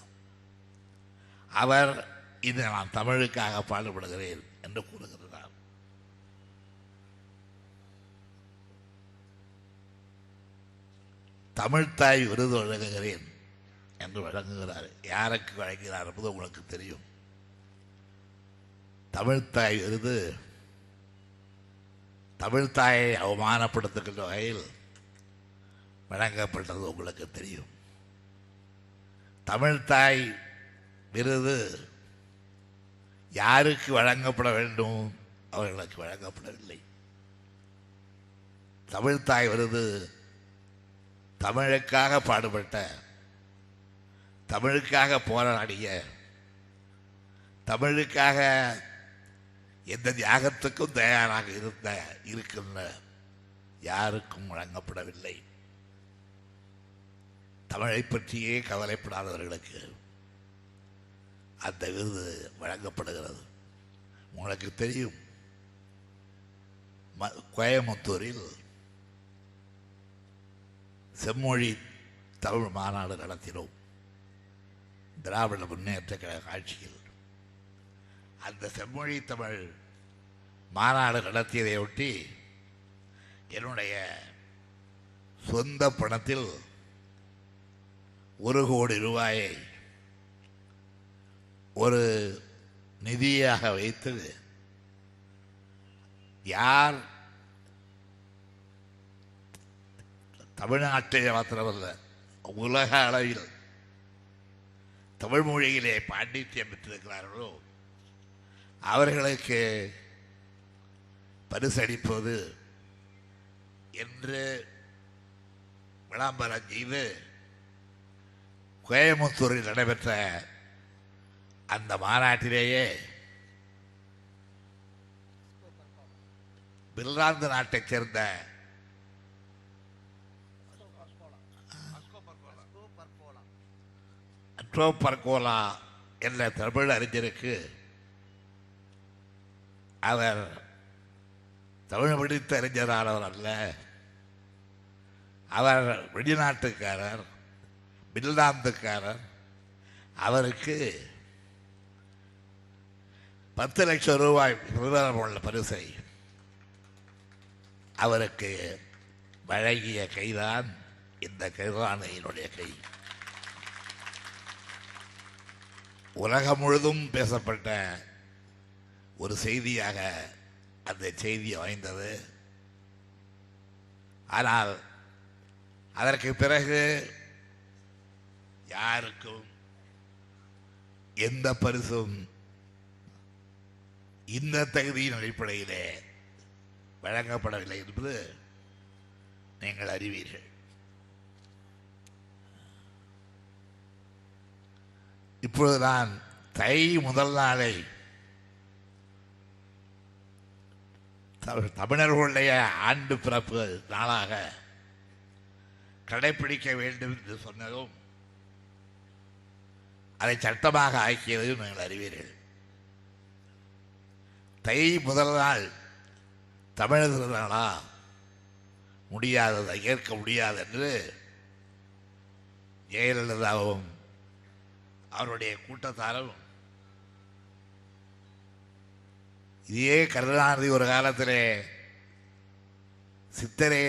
அவர் இது நான் தமிழுக்காக பாடுபடுகிறேன் என்று கூறுகிறார். தமிழ்த்தாய் விருது வழங்குகிறேன் என்று வழங்குகிறார். யாருக்கு வழங்கினார் என்பது உங்களுக்கு தெரியும். தமிழ்த்தாய் விருது தமிழ்த்தாயை அவமானப்படுத்துகின்ற வகையில் வழங்கப்பட்டது உங்களுக்கு தெரியும். தமிழ்த்தாய் விருது யாருக்கு வழங்கப்பட வேண்டும்? அவர்களுக்கு வழங்கப்படவில்லை. தமிழ்த்தாய் விருது தமிழுக்காக பாடுபட்ட, தமிழுக்காக போராடிய, தமிழுக்காக எந்த தியாகத்துக்கும் தயாராக இருக்கின்ற யாருக்கும் வழங்கப்படவில்லை. தமிழை பற்றியே கவலைப்படாதவர்களுக்கு அந்த விருது வழங்கப்படுகிறது. உங்களுக்கு தெரியும், கோயம்புத்தூரில் செம்மொழி தமிழ் மாநாடு நடத்தினோம். திராவிட முன்னேற்ற கழக ஆட்சியில் அந்த செம்மொழி தமிழ் மாநாடு நடத்தியதையொட்டி என்னுடைய சொந்த பணத்தில் 1 கோடி ரூபாயை ஒரு நிதியாக வைத்து யார் தமிழ்நாட்டில் மாத்திரமல்ல உலக அளவில் தமிழ் மொழியிலே பாண்டித்யம் பெற்றிருக்கிறார்களோ அவர்களுக்கு பரிசளிப்பது என்று விளம்பரம் செய்து கோயம்புத்தூரில் நடைபெற்ற அந்த மாநாட்டிலேயே பின்லாந்து நாட்டைச் சேர்ந்த பர்கோலா என்ற தமிழ் அறிஞருக்கு அவர் தமிழ் படித்த அறிஞரானவர் அல்ல, அவர் வெளிநாட்டுக்காரர், பின்லாந்துக்காரர். அவருக்கு 10 லட்சம் ரூபாய் உள்ள பரிசை அவருக்கு வழங்கிய கைதான் இந்த கருணாநிதியினுடைய கை. உலகம் முழுதும் பேசப்பட்ட ஒரு செய்தியாக அந்த செய்தி அமைந்தது. ஆனால் அதற்கு பிறகு யாருக்கும் எந்த பரிசும் இந்த தகுதியின் அடிப்படையிலே வழங்கப்படவில்லை என்பது நீங்கள் அறிவீர்கள். இப்பொழுது நான் தை முதல் நாளை தமிழர்களுடைய ஆண்டு பிறப்பு நாளாக கடைபிடிக்க வேண்டும் என்று சொன்னதும் அதை சட்டமாக ஆக்கியதையும் நீங்கள் அறிவீர்கள். தை முதல் நாள் தமிழர் திருநாளா? முடியாதது, ஏற்க முடியாது என்று ஜெயலலிதாவும் அவருடைய கூட்டத்தாரும் இதே கருணாநிதி ஒரு காலத்திலே சித்திரை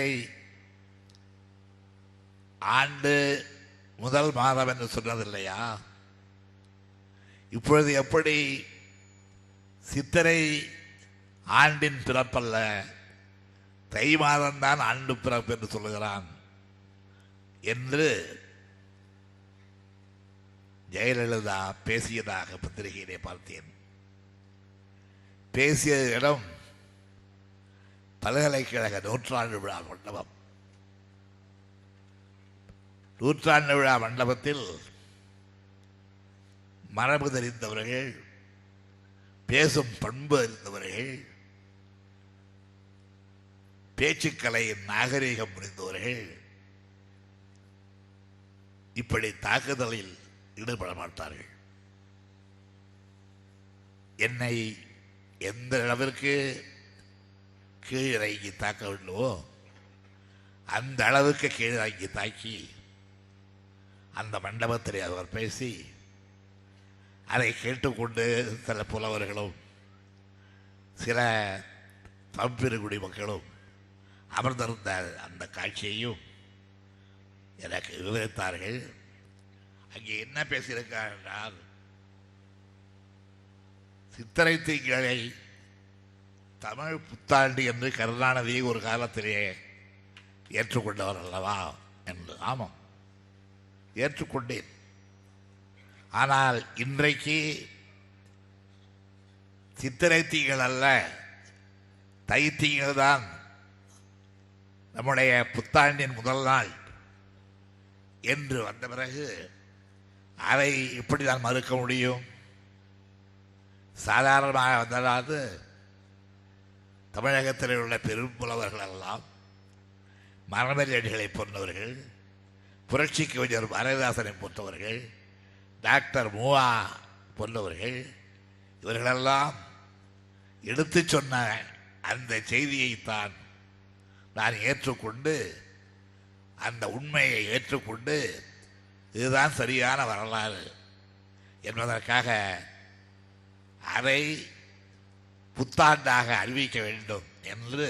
ஆண்டு முதல் மாதம் என்று சொன்னதில்லையா? இப்பொழுது எப்படி சித்திரை ஆண்டின் பிறப்பல்ல, தை மாதம்தான் ஆண்டு பிறப்பு என்று சொல்லுகிறான் என்று ஜெயலலிதா பேசியதாக பத்திரிகையிலே பார்த்தேன். பேசிய இடம் பல்கலைக்கழக நூற்றாண்டு விழா மண்டபம். நூற்றாண்டு விழா மண்டபத்தில் மரபு தெரிந்தவர்கள், பேசும் பண்பு அறிந்தவர்கள், பேச்சுக்கலையின் நாகரீகம் புரிந்தவர்கள் இப்படி தாக்குதலில் ஈடுபட மாட்டார்கள். என்னை எந்த அளவிற்கு கீழிறங்கி தாக்க வேண்டுமோ அந்த அளவுக்கு கீழிறங்கி தாக்கி அந்த மண்டபத்தில் அவர் பேசி அதை கேட்டுக்கொண்டு சில புலவர்களும் சில பம்பிருகுடி மக்களும் அமர்ந்திருந்த அந்த காட்சியையும் எனக்கு விவரித்தார்கள். அங்கே என்ன பேசியிருக்கார் என்றால், சித்திரை திங்களை தமிழ் புத்தாண்டு என்று கருணாநிதி ஒரு காலத்திலே ஏற்றுக்கொண்டவர் அல்லவா என்று. ஆமாம், ஏற்றுக்கொண்டேன். ஆனால் இன்றைக்கு சித்திரை திங்கள் அல்ல, தை திங்கள் தான் நம்முடைய புத்தாண்டின் முதல் நாள் என்று வந்த பிறகு அதை எப்படி நான் மறுக்க முடியும்? சாதாரணமாக வந்ததாவது தமிழகத்தில் உள்ள பெரும் புலவர்கள் எல்லாம், மரமறியடிகளை போன்றவர்கள், புரட்சி கவிஞர் பாரதிதாசனை போன்றவர்கள், டாக்டர் மூவா போன்றவர்கள், இவர்களெல்லாம் எடுத்து சொன்ன அந்த செய்தியைத்தான் நான் ஏற்றுக்கொண்டு, அந்த உண்மையை ஏற்றுக்கொண்டு இதுதான் சரியான வரலாறு என்பதற்காக அதை புத்தாண்டாக அறிவிக்க வேண்டும் என்று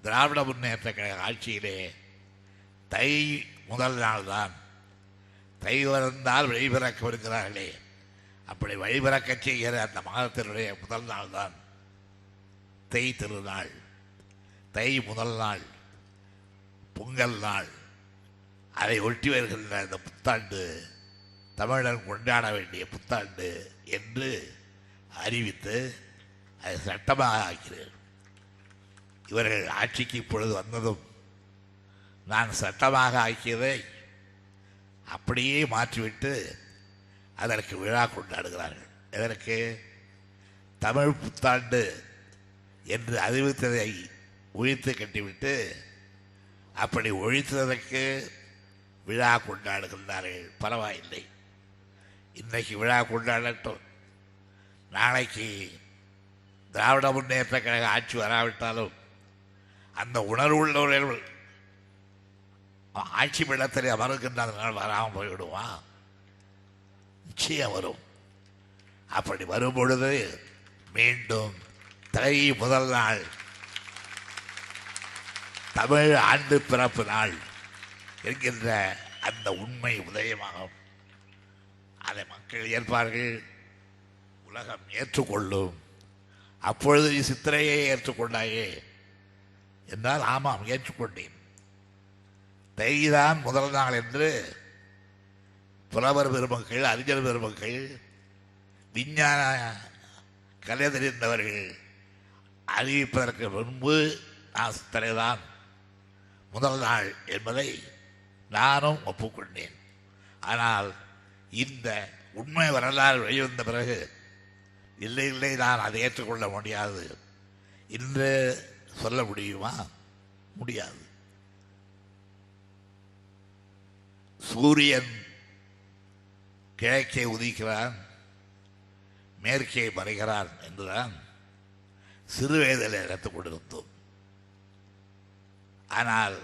திராவிட முன்னேற்ற கழக ஆட்சியிலே தை முதல் நாள் தான், தை வந்தால் வழிபிறக்க வருகிறார்களே, அப்படி வழிபிறக்க செய்கிற அந்த மாதத்தினுடைய முதல் நாள் தான் தை திருநாள். தை முதல் நாள் பொங்கல் நாள். அதை ஒட்டி வருகின்ற அந்த புத்தாண்டு தமிழன் கொண்டாட வேண்டிய புத்தாண்டு என்று அறிவித்து அதை சட்டமாக ஆக்கிறேன். இவர்கள் ஆட்சிக்கு இப்பொழுது வந்ததும் நான் சட்டமாக ஆக்கியதை அப்படியே மாற்றிவிட்டு அதற்கு விழா கொண்டாடுகிறார்கள். எதற்கு? தமிழ் புத்தாண்டு என்று அறிவித்ததை ஒழித்து கட்டிவிட்டு அப்படி ஒழித்ததற்கு விழா கொண்டாடுகின்றார்கள். பரவாயில்லை, இன்றைக்கு விழா கொண்டாடட்டும். நாளைக்கு திராவிட முன்னேற்ற கழக ஆட்சி வராவிட்டாலும் அந்த உணர்வு உள்ளவர்கள் ஆட்சி பீடத்தில் அமர்கின்றதுனால் வராமல் போய்விடுவான். நிச்சயம் வரும். அப்படி வரும் பொழுது மீண்டும் தை முதல் நாள் தமிழ் ஆண்டு பிறப்பு நாள் என்கின்ற அந்த உண்மை உதயமாகும். அதை மக்கள் ஏற்பார்கள், உலகம் ஏற்றுக்கொள்ளும். அப்பொழுது சித்திரையை ஏற்றுக்கொண்டாயே என்றால், ஆமாம் ஏற்றுக்கொண்டேன். தைதான் முதல் நாள் என்று புலவர் பெருமக்கள், அறிஞர் பெருமக்கள், விஞ்ஞான கலை தெரிந்தவர்கள் அறிவிப்பதற்கு முன்பு நான் சித்திரைதான் முதல் நாள் என்பதை நானும் ஒப்புக்கொண்டேன். ஆனால் இந்த உண்மை வரலாறு வெளிவந்த பிறகு இல்லை இல்லை, நான் அதை ஏற்றுக்கொள்ள முடியாது என்று சொல்ல முடியுமா? முடியாது. சூரியன் கிழக்கே உதிக்கிறான், மேற்கே மறைகிறான் என்றுதான் சிறுவயதில் எடுத்துக் கொண்டிருந்தோம். ஆனால்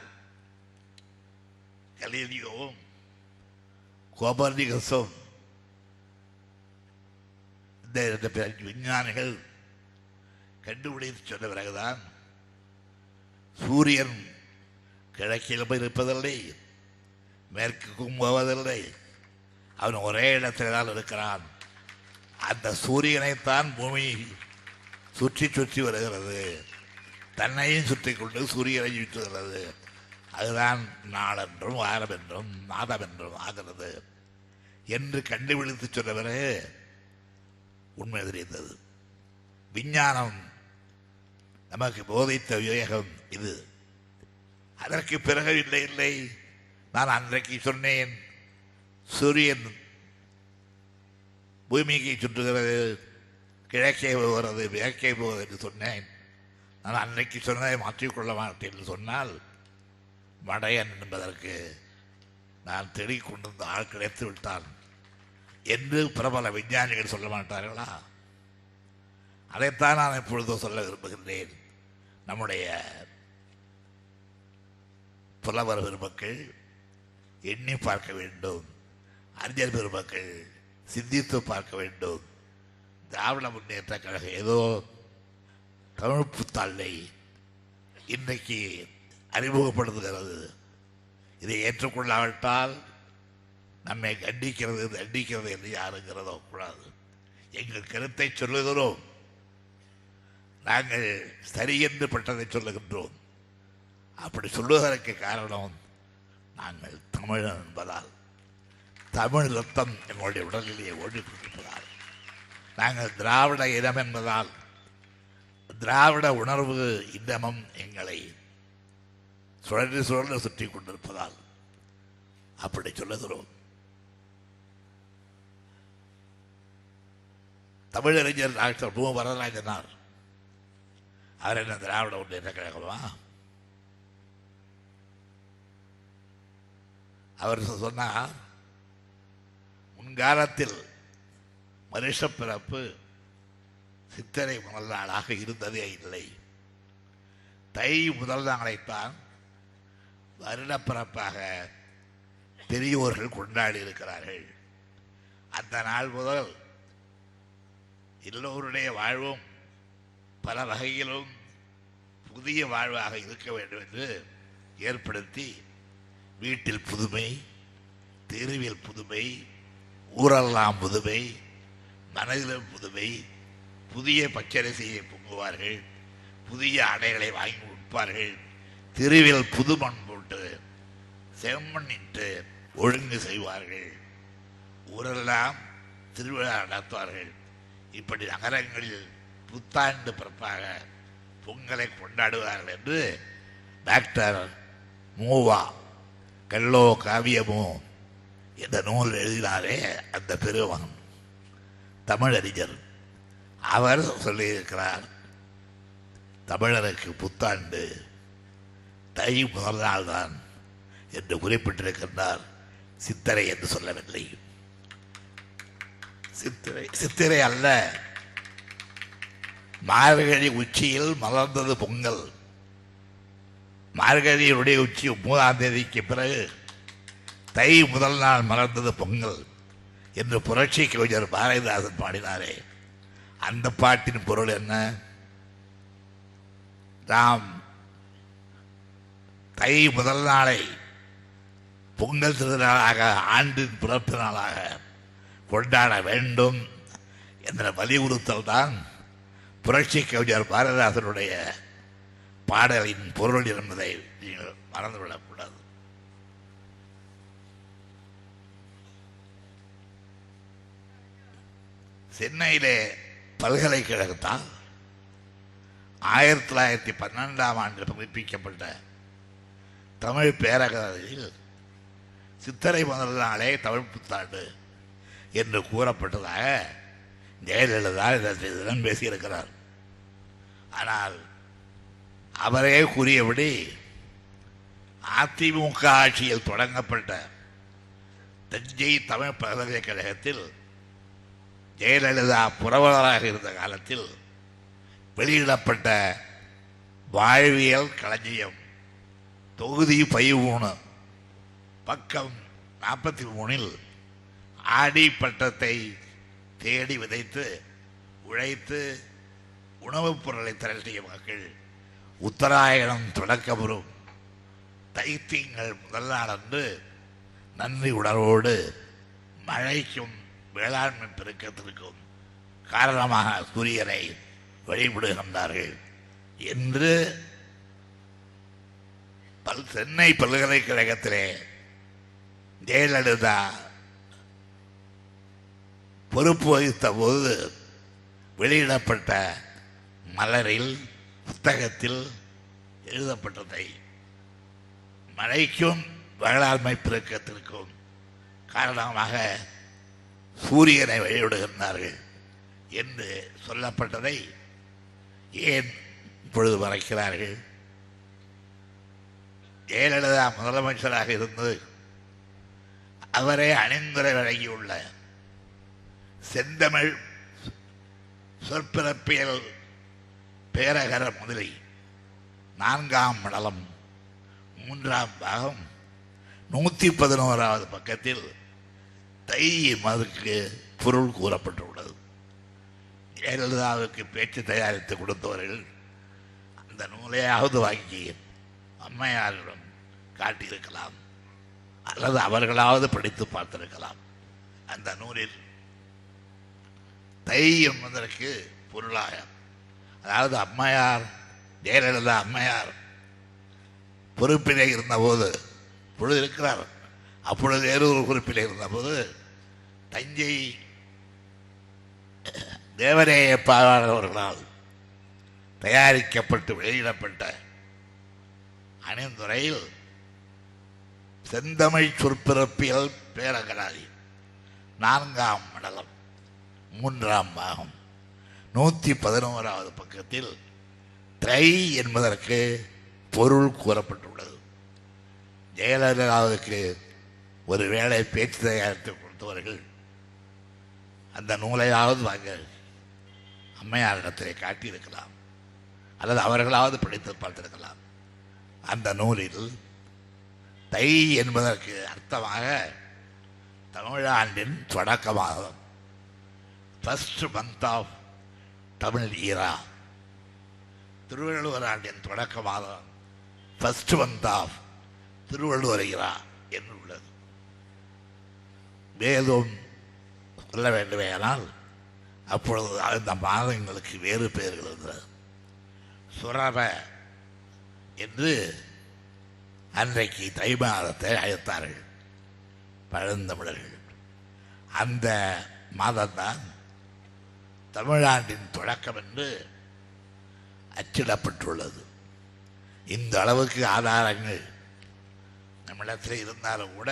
கலீலியோவும் கோபர்னிகஸும் இந்த விஞ்ஞானிகள் கண்டுபிடித்து சொன்ன பிறகுதான் சூரியன் கிழக்கிலும் இருப்பதில்லை, மேற்குக்கும் போவதில்லை, அவன் ஒரே இடத்தில் தான் இருக்கிறான். அந்த சூரியனைத்தான் பூமி சுற்றி சுற்றி வருகிறது, தன்னையும் சுற்றி கொண்டு சூரியனை சுற்றுகிறது. அதுதான் நாளென்றும் வாரம் என்றும் மாதம் என்றும் ஆகிறது என்று கண்டுபிடித்து சொன்ன பிறகு உண்மை தெரிந்தது. விஞ்ஞானம் நமக்கு போதித்த விவேகம் இது. அதற்கு பிறகு இல்லை இல்லை, நான் அன்றைக்கு சொன்னேன் சூரியன் பூமிக்கு சுற்றுகிறது, கிழக்கே போகிறது, மேற்கே போகிறது என்று சொன்னேன். நான் அன்றைக்கு சொன்னதை மாற்றிக்கொள்ள மாட்டேன் என்று சொன்னால் மடையன் என்பதற்கு நான் தேடிக் கொண்டிருந்த ஆள் கிடைத்து விட்டான் என்று பிரபல விஞ்ஞானிகள் சொல்ல மாட்டார்களா? அதைத்தான் நான் இப்பொழுது சொல்ல விரும்புகின்றேன். நம்முடைய புலவர் பெருமக்கள் எண்ணி பார்க்க வேண்டும், அறிஞர் பெருமக்கள் சிந்தித்து பார்க்க வேண்டும். திராவிட முன்னேற்ற கழகம் ஏதோ தமிழ் புத்தாண்டை இன்றைக்கு அறிமுகப்படுத்துகிறது. இதை ஏற்றுக்கொள்ளாவிட்டால் நம்மை கண்டிக்கிறது தண்டிக்கிறது என்று யாருங்கிறதோ கூடாது. எங்கள் கருத்தை சொல்லுகிறோம், நாங்கள் சரி என்று பட்டதை சொல்லுகின்றோம். அப்படி சொல்லுவதற்கு காரணம் நாங்கள் தமிழன் என்பதால், தமிழ் ரத்தம் எங்களுடைய உடலிலேயே ஓடிக்கொண்டிருப்பதால், நாங்கள் திராவிட இனம் என்பதால், திராவிட உணர்வு இன்னமும் எங்களை சுழன்று சுழன்று சுற்றி கொண்டிருப்பதால் அப்படி சொல்லுகிறோம். தமிழறிஞர் டாக்டர் மு. வரதராஜனார் அவர் என்ன திராவிட முன்னேற்ற கழகமா? அவர் சொன்னார், முன்காலத்தில் மனுஷ பிறப்பு சித்திரை முதல் நாளாக இருந்ததே இல்லை. தை முதல் நாளைத்தான் வருடப்பிறப்பாக பெரியோர்கள் கொண்டாடி இருக்கிறார்கள். அந்த நாள் முதல் எல்லோருடைய வாழ்வும் பல வகையிலும் புதிய வாழ்வாக இருக்க வேண்டும் என்று ஏற்படுத்தி, வீட்டில் புதுமை, தெருவில் புதுமை, ஊரெல்லாம் புதுமை, மனதிலும் புதுமை, புதிய பச்சரிசியை பொங்குவார்கள், புதிய அடைகளை வாங்கி கொடுப்பார்கள், தெருவில் புதுமண் போட்டு செம்மண்ணிட்டு ஒழுங்கு செய்வார்கள், ஊரெல்லாம் திருவிழா நடத்துவார்கள். இப்படி நகரங்களில் புத்தாண்டு பிறப்பாக பொங்கலை கொண்டாடுவார்கள் என்று டாக்டர் மூவா கல்லோ காவியமோ என்ற நூல் எழுதினாரே அந்த பெருமகன் தமிழறிஞர், அவர் சொல்லியிருக்கிறார், தமிழருக்கு புத்தாண்டு தை முதல் நாள் தான் என்று குறிப்பிட்டிருக்கின்றார். சித்திரை என்று சொல்லவில்லை. சித்திரை அல்ல, மார்கழி உச்சியில் மலர்ந்தது பொங்கல். மார்கழியுடைய உச்சி 3ஆம் தேதிக்கு பிறகு தை முதல் நாள் மலர்ந்தது பொங்கல் என்று புரட்சி கவிஞர் பாரதிதாசன் பாடினாரே, அந்த பாட்டின் பொருள் என்ன? நாம் தை முதல் நாளை பொங்கல் திருநாளாக, ஆண்டின் பிறப்பு நாளாக கொண்டாட வேண்டும் என்ற வலியுறுத்தல் தான் புரட்சி கவிஞர் பாரதிதாசனுடைய பாடலின் பொருள் என்பதை நீங்கள் மறந்துவிடக்கூடாது. சென்னையிலே பல்கலைக்கழகத்தால் 1912ஆம் ஆண்டு புதுப்பிக்கப்பட்ட தமிழ் பேரகத்தில் சித்திரை முதல் நாளே தமிழ் புத்தாண்டு என்று கூறப்பட்டதாக ஜெயலலிதா இதன் பேசியிருக்கிறார். ஆனால் அவரே கூறியபடி அதிமுக ஆட்சியில் தொடங்கப்பட்ட தஞ்சை தமிழ் பல்கலைக்கழகத்தில் ஜெயலலிதா புரவலராக இருந்த காலத்தில் வெளியிடப்பட்ட வாழ்வியல் களஞ்சியம் தொகுதி 13 பக்கம் 43 ஆடி பட்டத்தை தேடி விதைத்து உழைத்து உணவுப் பொருளை திரட்டிய மக்கள் உத்தராயணம் தொடக்கபுறும் தைத்தியங்கள் முதல் நாளன்று நன்றி உணர்வோடு மழைக்கும் வேளாண்மை பெருக்கத்திற்கும் காரணமாக சூரியனை வழிபடுகின்றார்கள் என்று சென்னை பல்கலைக்கழகத்திலே ஜெயலலிதா பொறுப்பு வகித்த போது வெளியிடப்பட்ட மலரில் புத்தகத்தில் எழுதப்பட்டதை மழைக்கும் வேளாண்மை பெருக்கத்திற்கும் காரணமாக சூரியனை வழிபடுகின்றார்கள் என்று சொல்லப்பட்டதை ஏன் இப்பொழுது மறைக்கிறார்கள்? ஜெயலலிதா முதலமைச்சராக இருந்து அவரே அணிந்துரை வழங்கியுள்ள செந்தமிழ் சொற்பிறப்பியல் பேரகர முதலி 4ஆம் மண்டலம் 3ஆம் பாகம் 111வது பக்கத்தில் தை என்பதற்கு பொருள் கூறப்பட்டுள்ளது. ஜெயலலிதாவுக்கு பேச்சு தயாரித்து கொடுத்தவர்கள் அந்த நூலையாவது வாங்கி அம்மையாரிடம் காட்டியிருக்கலாம், அல்லது அவர்களாவது படித்து பார்த்திருக்கலாம். அந்த நூலில் தை என்பதற்கு பொருளாக, அதாவது அம்மையார் ஜெயலலிதா அம்மையார் பொறுப்பிலே இருந்தபோது, இப்பொழுது இருக்கிறார், அப்பொழுது வேறு ஒரு பொறுப்பிலே இருந்தபோது தஞ்சை தேவரேயப்பாளர் அவர்களால் தயாரிக்கப்பட்டு வெளியிடப்பட்ட அணிந்துரையில் செந்தமிழ் சொற்பிறப்பியல் பேரகராதி 4ஆம் மண்டலம் 3ஆம் பாகம் 111வது பக்கத்தில் தை என்பதற்கு பொருள் கூறப்பட்டுள்ளது. ஜெயலலிதாவுக்கு ஒரு வேளை பேச்சு தயாரித்து கொடுத்தவர்கள் அந்த நூலையாவது வாங்க அம்மையாரிடத்திலே காட்டியிருக்கலாம், அல்லது அவர்களாவது படித்து பார்த்திருக்கலாம். அந்த நூலில் தை என்பதற்கு அர்த்தமாக தமிழாண்டின் தொடக்கமாகும், ஃபர்ஸ்ட் மந்த் ஆஃப் தமிழ் ஈரா, திருவள்ளுவர் ஆண்டின் தொடக்கமாகும் ஃபர்ஸ்ட் மந்த் ஆஃப் திருவள்ளுவர் ஈரா என்று உள்ளது. மேலும் சொல்ல வேண்டுமேயானால் அப்பொழுது அந்த மாதங்களுக்கு வேறு பெயர்கள் இருந்தது. சுரப என்று அன்றைக்கு தை மாதத்தை அழைத்தார்கள் பழந்தமிழர்கள். அந்த மாதம்தான் தமிழாண்டின் தொடக்கம் என்று அச்சிடப்பட்டுள்ளது. இந்த அளவுக்கு ஆதாரங்கள் நம்மிடத்தில் இருந்தாலும் கூட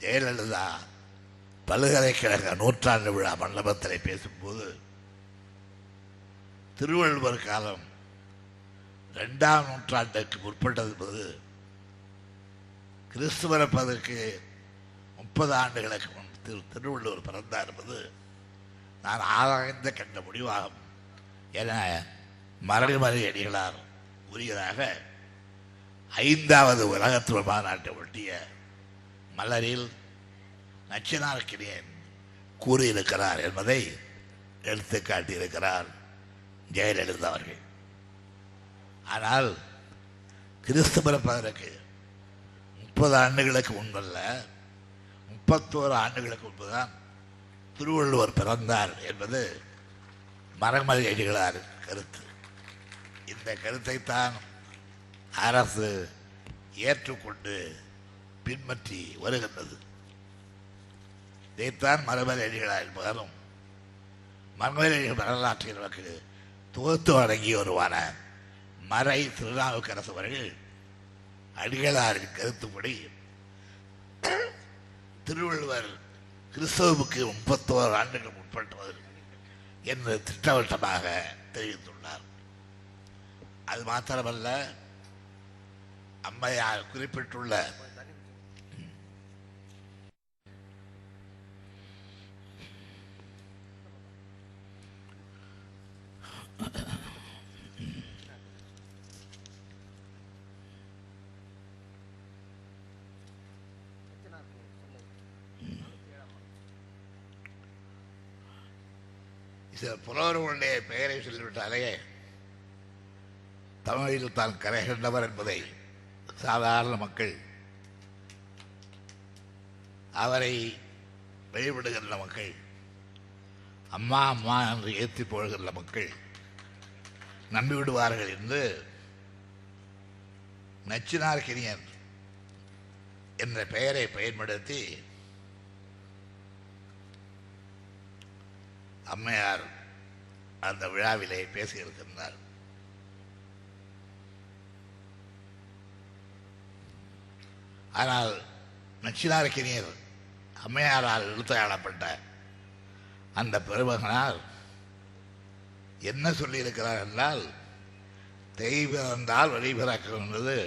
ஜெயலலிதா பல்கலைக்கழக 100ஆண்டு விழா மண்டபத்தில் பேசும்போது திருவள்ளுவர் காலம் 2ஆம் நூற்றாண்டுக்கு முற்பட்டது என்பது கிறிஸ்து பிறப்பதற்கு 30 ஆண்டுகளுக்கு முன் திருவள்ளுவர் பிறந்தார் என்பது நான் ஆராய்ந்து கண்ட முடிவாகும் என மறைமறை அடிகளார் கூறுகிறாக 5வது உலகத்துவ மாநாட்டை ஒட்டிய மலரில் நச்சினார்க்கினியன் கூறியிருக்கிறார் என்பதை எடுத்து காட்டியிருக்கிறார் ஜெயலலிதா அவர்கள். ஆனால் கிறிஸ்து பிறப்பதற்கு 30 ஆண்டுகளுக்கு முன்பல்ல, 31 ஆண்டுகளுக்கு முன்புதான் திருவள்ளுவர் பிறந்தார் என்பது மறைமறை அடிகளார் கருத்து. இந்த கருத்தைத்தான் அரசு ஏற்றுக்கொண்டு பின்பற்றி வருகின்றது. இதைத்தான் மறைமறை அடிகளார் மகனும் மறைமறை அடிகள் வரலாற்றில் நமக்கு தொகுத்து வழங்கி வருவான மறை திருநாவுக்கரசு அவர்கள் அடிகளாரின் கருத்துப்படி திருவள்ளுவர் கிறிஸ்தவுக்கு 31 ஆண்டுகள் முற்பட்டவர் என்று திட்டவட்டமாக தெரிவித்துள்ளார். அது மாத்திரமல்ல, அம்மையார் குறிப்பிட்டுள்ள சில புலவர்களுடைய பெயரை சொல்லிவிட்டாலே தமிழில் தான் கரை கண்டவர் என்பதை சாதாரண மக்கள், அவரை வழிபடுகின்ற மக்கள், அம்மா அம்மா என்று ஏற்றி போடுகின்ற மக்கள் நம்பிவிடுவார்கள் என்று நச்சினார்கினியன் என்ற பெயரை பயன்படுத்தி அம்மையார் அந்த விழாவிலே பேசியிருக்கின்றார். ஆனால் நச்சினார்கினியர் அம்மையாரால் எடுத்தாளப்பட்ட அந்த பெருமகனார் என்ன சொல்லியிருக்கிறார் என்றால், தேய் பிறந்தால் வழி பிறக்கும் என்பது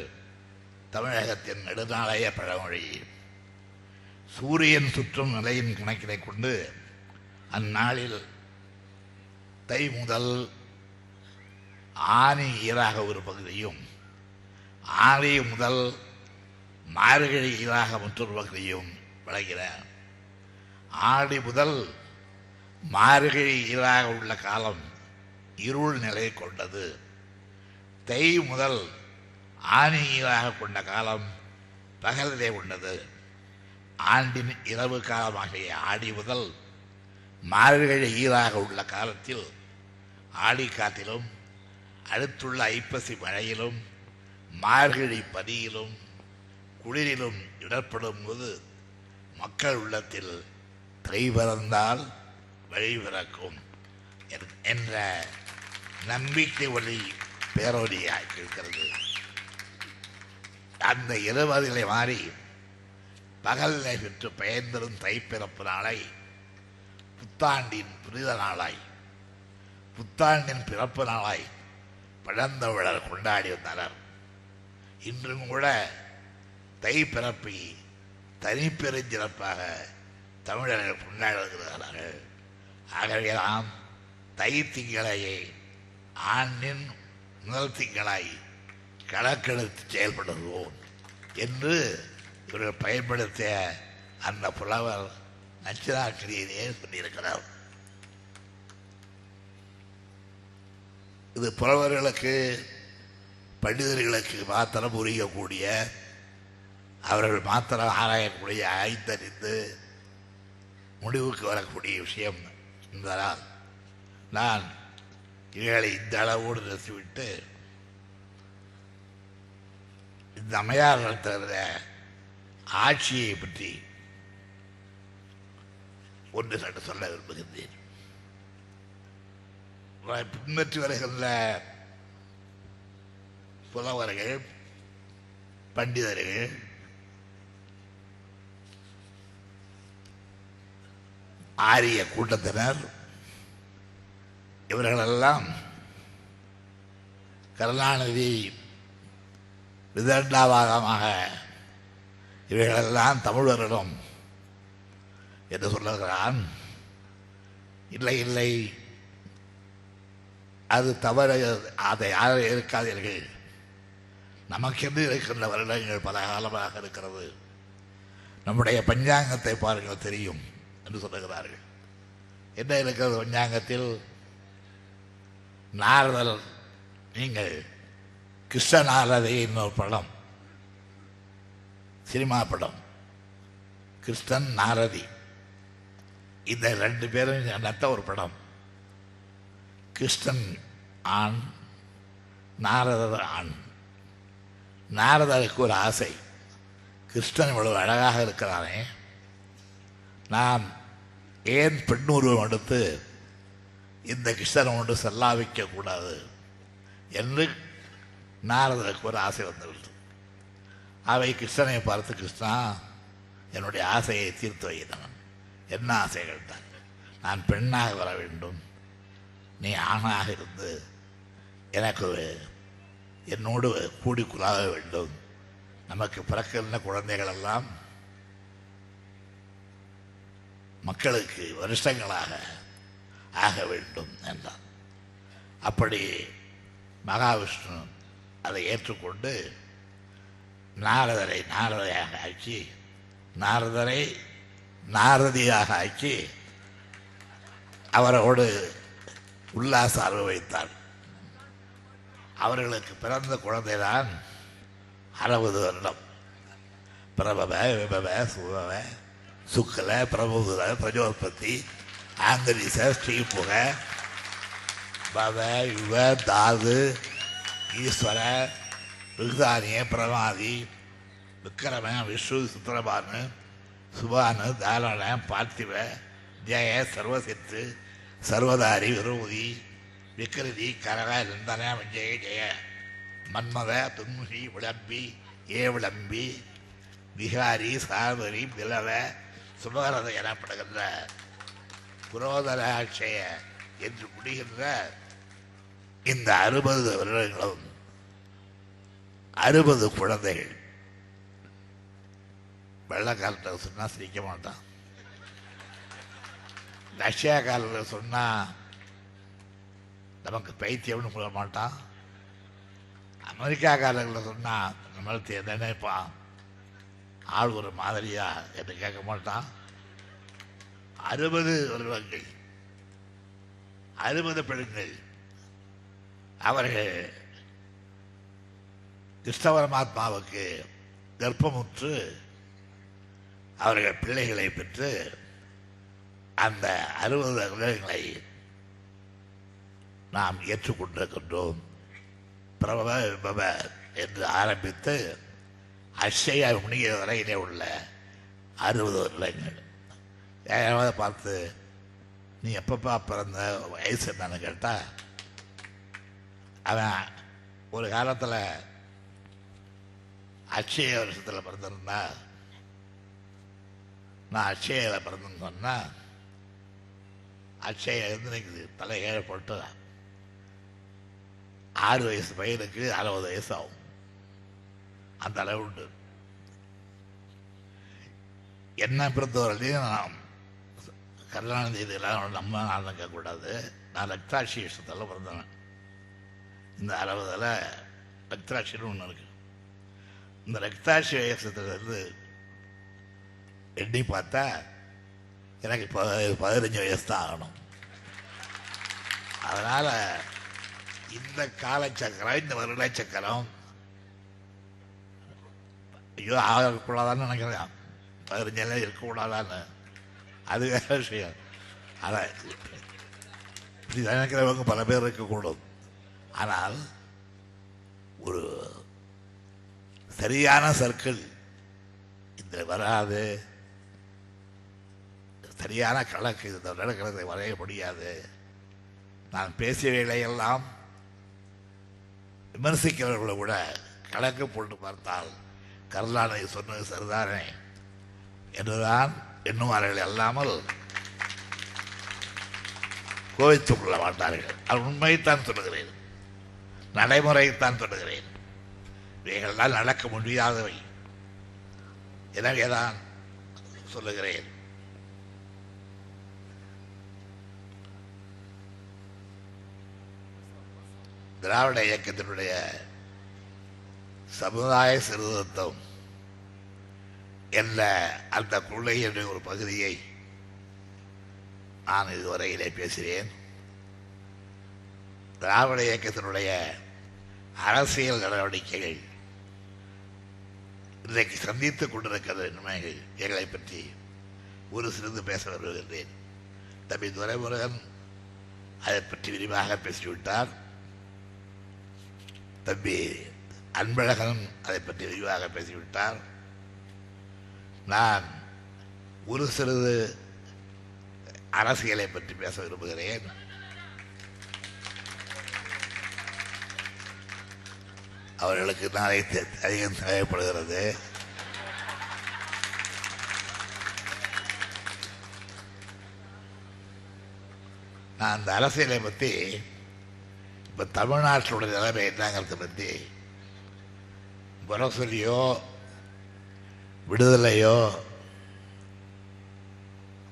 தமிழகத்தின் நெடுநாளைய பழமொழி. சூரியன் சுற்றும் நிலையின் கணக்கினை கொண்டு அந்நாளில் தை முதல் ஆனி ஈராக ஒரு பகுதியும், ஆனி முதல் மார்கழி ஈராக மற்றொரு பகுதியும் விளங்கின. ஆடி முதல் மார்கழி ஈராக உள்ள காலம் இருள் நிலை கொண்டது. தை முதல் ஆனி ஈராக கொண்ட காலம் பகலிலே உள்ளது. ஆண்டின் இரவு காலமாகிய ஆடி முதல் மார்கழி ஈராக உள்ள காலத்தில் ஆடி காற்றிலும் அடுத்துள்ள ஐப்பசி மழையிலும் மார்கழி பதியிலும் குளிரிலும் இடர்படும் போது மக்கள் உள்ளத்தில் தை பிறந்தால் வழி பிறக்கும் என்ற நம்பிக்கை ஒளி பேரொலியாக இருக்கிறது. அந்த இரவதிலே மாறி பகலிலே பெற்று பெயர்ந்திரும் தைப்பிறப்பு நாளை புத்தாண்டின் புனித நாளாய், புத்தாண்டின் பிறப்பு நாளாய் பழந்தமிழர் கொண்டாடி வந்தனர். இன்றும் கூட தை பிறப்பை தனிப்பெருஞ்சிறப்பாக தமிழர்கள் கொண்டாடுகிறார்கள். ஆகவே நாம் தை திங்களையே ஆண்டின் முதல் திங்களாய் கணக்கெடுத்து செயல்படுவோம் என்று இவர்கள் பயன்படுத்திய அந்த புலவர் நச்சினார்கினியனே சொல்லியிருக்கிறார். இது புலவர்களுக்கு, பண்டிதர்களுக்கு மாத்திரம் புரியக்கூடிய, அவர்கள் மாத்திரம் ஆராயக்கூடிய, ஆய்ந்தறிந்து முடிவுக்கு வரக்கூடிய விஷயம் என்பதால் நான் இவைகளை இந்த அளவோடு நிறுத்திவிட்டு இந்த அம்மையார் நடத்துகிற ஆட்சியை பற்றி ஒன்று சற்று சொல்ல விரும்புகின்றேன். பின்பற்றி வருகின்ற புலவர்கள், பண்டிதர்கள், ஆரிய கூட்டத்தினர், இவர்களெல்லாம் கருணாநிதி விதண்டாபாகமாக இவைகளெல்லாம் தமிழரிடம் என்று சொல்லுகிறான். இல்லை இல்லை, அது தவறு, அதை யாரும் இருக்காதீர்கள், நமக்கென்று இருக்கின்ற வருடங்கள் பல காலமாக இருக்கிறது, நம்முடைய பஞ்சாங்கத்தை பாருங்கள் தெரியும் என்று சொல்லுகிறார்கள். என்ன இருக்கிறது பஞ்சாங்கத்தில்? நாரதர், நீங்கள் கிருஷ்ண நாரதி இன்னொரு படம், சினிமா படம், கிருஷ்ணன் நாரதி, இந்த ரெண்டு பேரும் நட்ட ஒரு படம். கிருஷ்ணன் ஆண், நாரதர் ஆண். நாரதருக்கு ஒரு ஆசை, கிருஷ்ணன் இவ்வளவு அழகாக இருக்கிறானே, நாம் ஏன் பெண்ணுருவம் எடுத்து இந்த கிருஷ்ணனை கொண்டு செல்லாவிக்கக்கூடாது என்று நாரதருக்கு ஒரு ஆசை வந்துவிட்டது. அவை கிருஷ்ணனை பார்த்து, கிருஷ்ணா என்னுடைய ஆசையை தீர்த்து வைத்தவன், என்ன ஆசைகள் தான், நான் பெண்ணாக வர வேண்டும், நீ ஆணாக இருந்து எனக்கு என்னோடு கூடி குலாக வேண்டும், நமக்கு பிறக்கின்ற குழந்தைகள் எல்லாம் மக்களுக்கு வருஷங்களாக ஆக வேண்டும் என்றார். அப்படி மகாவிஷ்ணு அதை ஏற்றுக்கொண்டு நாரதரை நாரதியாக ஆக்கி, நாரதரை நாரதியாக ஆக்கி அவரோடு உல்லாச அனுபவித்தார். அவர்களுக்கு பிறந்த குழந்தைதான் 60 வருடம். பிரபவ விபவ சுபவ சுக்கல பிரபுத பிரஜோத்பத்தி ஆங்கரிச ஸ்ரீபுக பவ யுவ தாது ஈஸ்வர ருக்தானிய பிரமாதி விக்கிரம விஷ்ணு சுத்திரபானு சுபானு தாரண பார்த்திவ ஜெய சர்வசித்து சர்வதாரி விரோதி விக்கிருதி கரக நந்தன விஜய ஜெய மன்மத துன்முகி விளம்பி விளம்பி விகாரி சார்வரி பிளவ சுபகரத எனப்படுகின்ற புரோதராட்சய என்று முடிகின்ற இந்த 60 வருடங்களும் 60 குழந்தைகள். வெள்ளக்காரத்தில் சொன்னா சிரிக்க மாட்டான், ரஷ்யாக்காரர்கள் சொன்னா நமக்கு பைத்தியம்னு சொல்ல மாட்டான், அமெரிக்காக்காரர்களை சொன்னா நம்மளுக்கு நினைப்பான் ஆள் ஒரு மாதிரியா என்று கேட்க மாட்டான். 60 வருடங்கள் 60 பெண்கள் அவர்கள் கிருஷ்ண பரமாத்மாவுக்கு கர்ப்பமுற்று அவர்கள் பிள்ளைகளை பெற்று அந்த 60 வருடங்களை நாம் ஏற்றுக்கொண்டிருக்கின்றோம். பிரபவ விபவ என்று ஆரம்பித்து அக்ஷய முனிய வரையிலே உள்ள 60 வருடங்கள். யாராவது பார்த்து நீ எப்பப்பா பிறந்த வயசு என்னன்னு கேட்டா அவன் ஒரு காலத்தில் அக்ஷய வருஷத்தில் பிறந்திருந்தா நான் அக்ஷயில பிறந்தேன்னு சொன்னா அக்ஷய நிற்குது தலை ஏழை போட்டு 6 வயசு பையனுக்கு 60 வயசு ஆகும். அந்த அளவு உண்டு. என்ன பொறுத்தவரையிலையும் நாம் கல்யாணம் இதெல்லாம் நம்ம நடக்கக்கூடாது. நான் ரக்தாட்சி விஷயத்தில் பிறந்தவன். இந்த 60ல் ரக்தாட்சின்னு ஒன்று இருக்கு. இந்த ரக்தாட்சி வயசத்துலேருந்து எண்ணி பார்த்தா எனக்கு 15 வயசு தான் ஆகணும். அதனால் இந்த காலச்சக்கரம் இந்த வருட சக்கரம் ஐயோ ஆகக்கூடாதான்னு நினைக்கிறேன். 15 இருக்கக்கூடாதான்னு அது வேற விஷயம். ஆனால் இப்படி நினைக்கிறவங்க பல பேர் இருக்கக்கூடும். ஆனால் ஒரு சரியான சர்க்கிள் இதில் வராது, சரியான கணக்கு இந்த நடக்கிறதை வரைய முடியாது. நான் பேசிய வேலையெல்லாம் விமர்சிக்கிறவர்களை விட கணக்கு போட்டு பார்த்தால் கருணாநிதி சொன்னது சரிதானே என்றுதான் எண்ணுவார்கள். அல்லாமல் கோவித்துக் கொள்ள மாட்டார்கள். அது உண்மையைத்தான் சொல்லுகிறேன், நடைமுறையைத்தான் சொல்லுகிறேன். இவைகள்தான் நடக்க முடியாதவை. எனவேதான் சொல்லுகிறேன். திராவிட இயக்கத்தினுடைய சமுதாய சீர்திருத்தம் என்ற அந்த கொள்கையினுடைய ஒரு பகுதியை நான் இதுவரையிலே பேசினேன். திராவிட இயக்கத்தினுடைய அரசியல் நடவடிக்கைகள் இன்றைக்கு சந்தித்துக் கொண்டிருக்கிற நன்மைகளை பற்றி ஒரு சிறிது பேச வருகின்றேன். தம்பி துரைமுருகன் அதை பற்றி விரிவாக பேசிவிட்டார். தம்பி அன்பழகன் அதை பற்றி விரிவாக பேசிவிட்டார். நான் ஒரு சிறிது அரசியலை பற்றி பேச விரும்புகிறேன். அவர்களுக்கு நாளை அதிகம் தேவைப்படுகிறது. நான் அந்த அரசியலை பற்றி இப்போ தமிழ்நாட்டினுடைய நிலைமை என்னங்கிறத பற்றி முரசொலியோ விடுதலையோ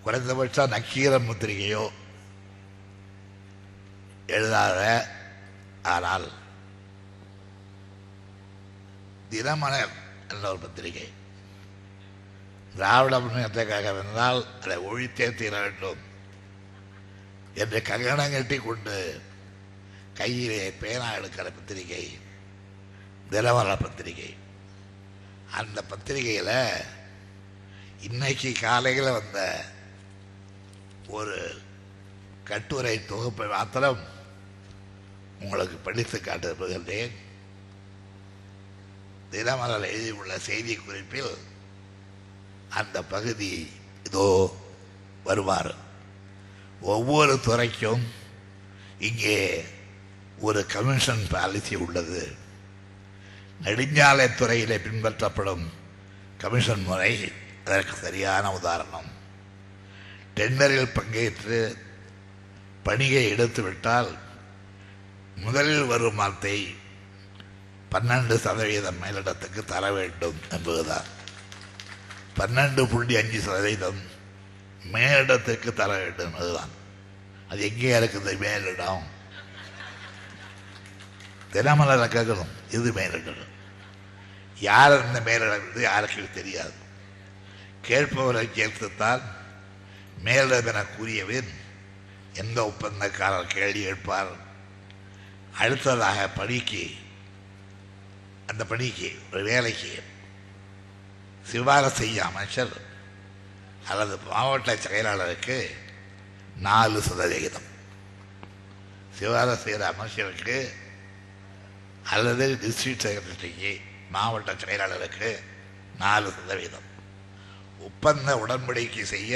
குறைந்தபட்சம் நக்கீரன் முத்திரிகையோ எழுதாத, ஆனால் தினமலர் என்ற ஒரு பத்திரிகை திராவிட முன்னேற்றக்காக வென்றால் அதை ஒழித்தே தீர வேண்டும் என்று கங்கணம் கட்டி கொண்டு கையிலே பேனா எடுக்கிற பத்திரிகை தினமர பத்திரிகை. அந்த பத்திரிகையில் இன்னைக்கு காலையில் வந்த ஒரு கட்டுரை தொகுப்பை மாத்திரம் உங்களுக்கு படித்து காட்ட விரும்புகின்றேன். தினமலர் எழுதியுள்ள செய்தி குறிப்பில் அந்த பகுதி இதோ வருவார். ஒவ்வொரு துறைக்கும் இங்கே ஒரு கமிஷன் பாலிசி உள்ளது. நெடுஞ்சாலைத்துறையிலே பின்பற்றப்படும் கமிஷன் முறை அதற்கு சரியான உதாரணம். டெண்டரில் பங்கேற்று பணியை எடுத்துவிட்டால் முதலில் வரும் வார்த்தை 12% மேலிடத்துக்கு தர வேண்டும் என்பதுதான். 12.5% மேலிடத்துக்கு தர வேண்டும் என்பதுதான். அது எங்கே இருக்குது மேலிடம்? தினமலரை கேட்கணும், இது மேலிடம். யார் இந்த மேலிடம் என்று யாருக்கு தெரியாது. கேட்பவரை கேட்டுத்தான் மேலிடம் என கூறியவன் எந்த ஒப்பந்தக்காரர் கேள்வி கேட்பார். அடுத்ததாக பணிக்கு, அந்த பணிக்கு ஒரு வேலைக்கு சிபாரசு செய்ய அமைச்சர் அல்லது மாவட்ட செயலாளருக்கு 4%, சிபாரசு செய்கிற அமைச்சருக்கு அல்லது டிஸ்ட்ரிக்ட் செக்ரட்டரிக்கு மாவட்ட செயலாளருக்கு 4%, ஒப்பந்த உடன்படிக்கை செய்ய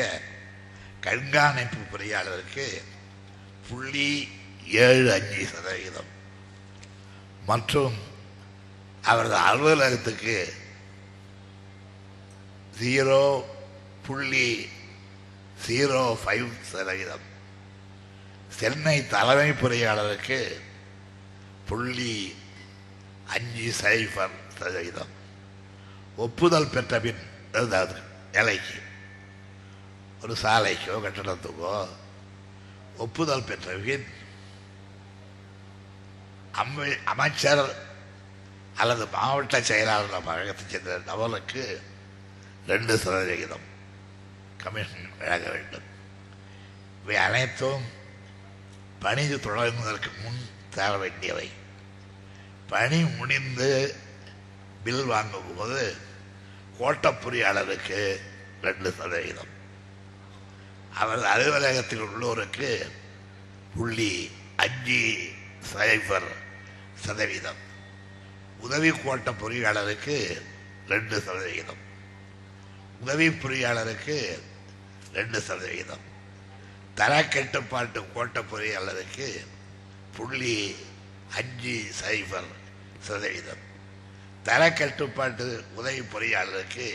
கண்காணிப்பு பொறியாளருக்கு 0.75% மற்றும் அவரது அலுவலகத்துக்கு 0.05%, சென்னை தலைமை பொறியாளருக்கு 0.50%. ஒப்புதல் பெற்ற பின் எழுதாது வேலைக்கு, ஒரு சாலைக்கோ கட்டடத்துக்கோ ஒப்புதல் பெற்ற பின் அமைச்சர் அல்லது மாவட்ட செயலாளர் வழக்கத்தைச் சேர்ந்த நபருக்கு 2% கமிஷன் வழங்க வேண்டும். இவை அனைத்தும் பணி தொடங்குவதற்கு முன் தர வேண்டியவை. பணி முடிந்து பில் வாங்கும்போது கோட்ட பொறியாளருக்கு 2%, அவரது அலுவலகத்தில் உள்ளோருக்கு 0.50%, உதவி கோட்ட பொறியாளருக்கு 2%, உதவி பொறியாளருக்கு 2%, தரக்கட்டுப்பாட்டு கோட்ட பொறியாளருக்கு 0.50%, தரக்கட்டுப்பாட்டு உதவி பொறியாளருக்கு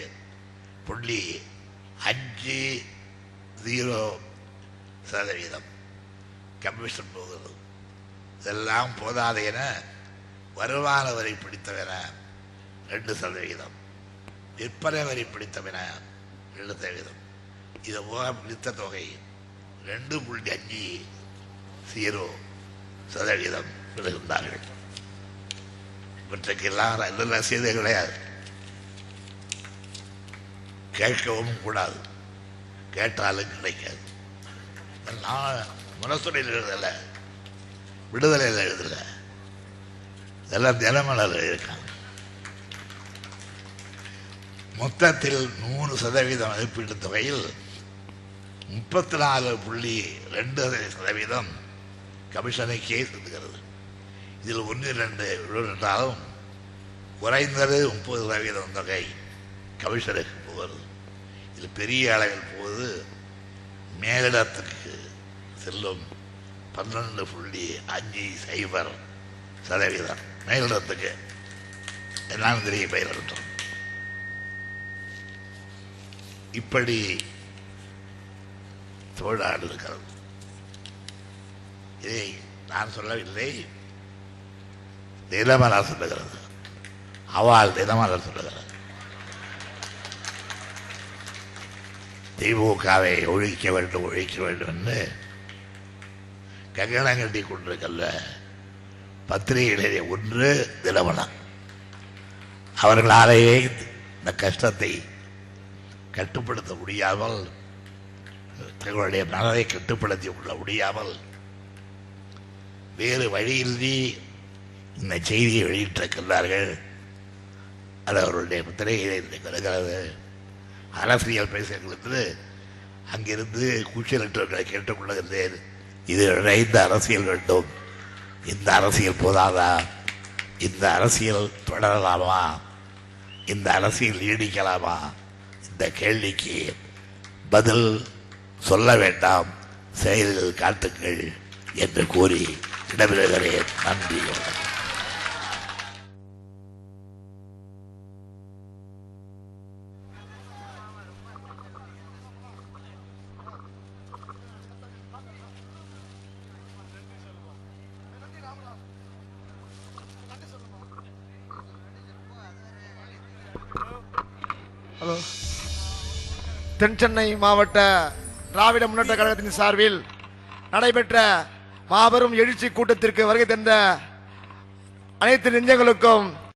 0.50% கமிஷன் போகிறது. இதெல்லாம் போதாது என வருமான வரி பிடித்தவன 2%, விற்பனை வரி பிடித்தவன 2%, இது போக பிடித்த தொகை 2.50% விடுகின்றார்கள். இவற்றுக்கெல்லாம் நல்ல ரசீது கிடையாது, கேட்கவும் கூடாது, கேட்டாலும் கிடைக்காது. நான் முரசொலியில் எழுதலை, விடுதலையில் எழுதலை, இதெல்லாம் தினமலர் இருக்காங்க. மொத்தத்தில் 100% மதிப்பீட்டு தொகையில் 34.2% கமிஷனுக்கே செல்கிறது. இதில் 1-2 விழுந்தாலும் குறைந்தது 30% தொகை கமிஷனுக்கு போகிறது. இதில் பெரிய அளவில் போவது மேலிடத்துக்கு செல்லும் 12.50% மேலிடத்துக்கு எல்லாம் தெரிய பயிரிட்டோம். இப்படி தோழாடு இருக்கிறது. இதை நான் சொல்லவில்லை, தினமலர் சொல்லுகிறது, அவள் தினமலர் சொல்லுகிறது. திமுகவை ஒழிக்க வேண்டும் என்று கங்கணம் கட்டி கொண்டிருக்கல்ல பத்திரிகைகளிலே ஒன்று தினமலர். அவர்களாலேயே இந்த கஷ்டத்தை கட்டுப்படுத்த முடியாமல், தங்களுடைய மனதை கட்டுப்படுத்திக் கொள்ள முடியாமல் வேறு வழியின்றி இந்த செய்தியை வெளியிட்டிருக்கின்றார்கள். அது அவருடைய முத்திரையை கிடக்கிறது. அரசியல் பேசுகிறது. அங்கிருந்து கூச்சலிட்டவர்களை கேட்டுக்கொள்ளுகின்றேன். இது இணைந்த அரசியல் வேண்டும். இந்த அரசியல் போதாதா? இந்த அரசியல் தொடரலாமா? இந்த அரசியல் நீடிக்கலாமா? இந்த கேள்விக்கு பதில் சொல்ல வேண்டாம், செயல்கள் காட்டுங்கள் என்று கூறி விடைபெறுகிறேன். நன்றி. ஹலோ. தென் சென்னை மாவட்ட திராவிட முன்னேற்ற கழகத்தின் சார்பில் நடைபெற்ற மாபெரும் எழுச்சி கூட்டத்திற்கு வருகை தந்த அனைத்து நெஞ்சங்களுக்கும்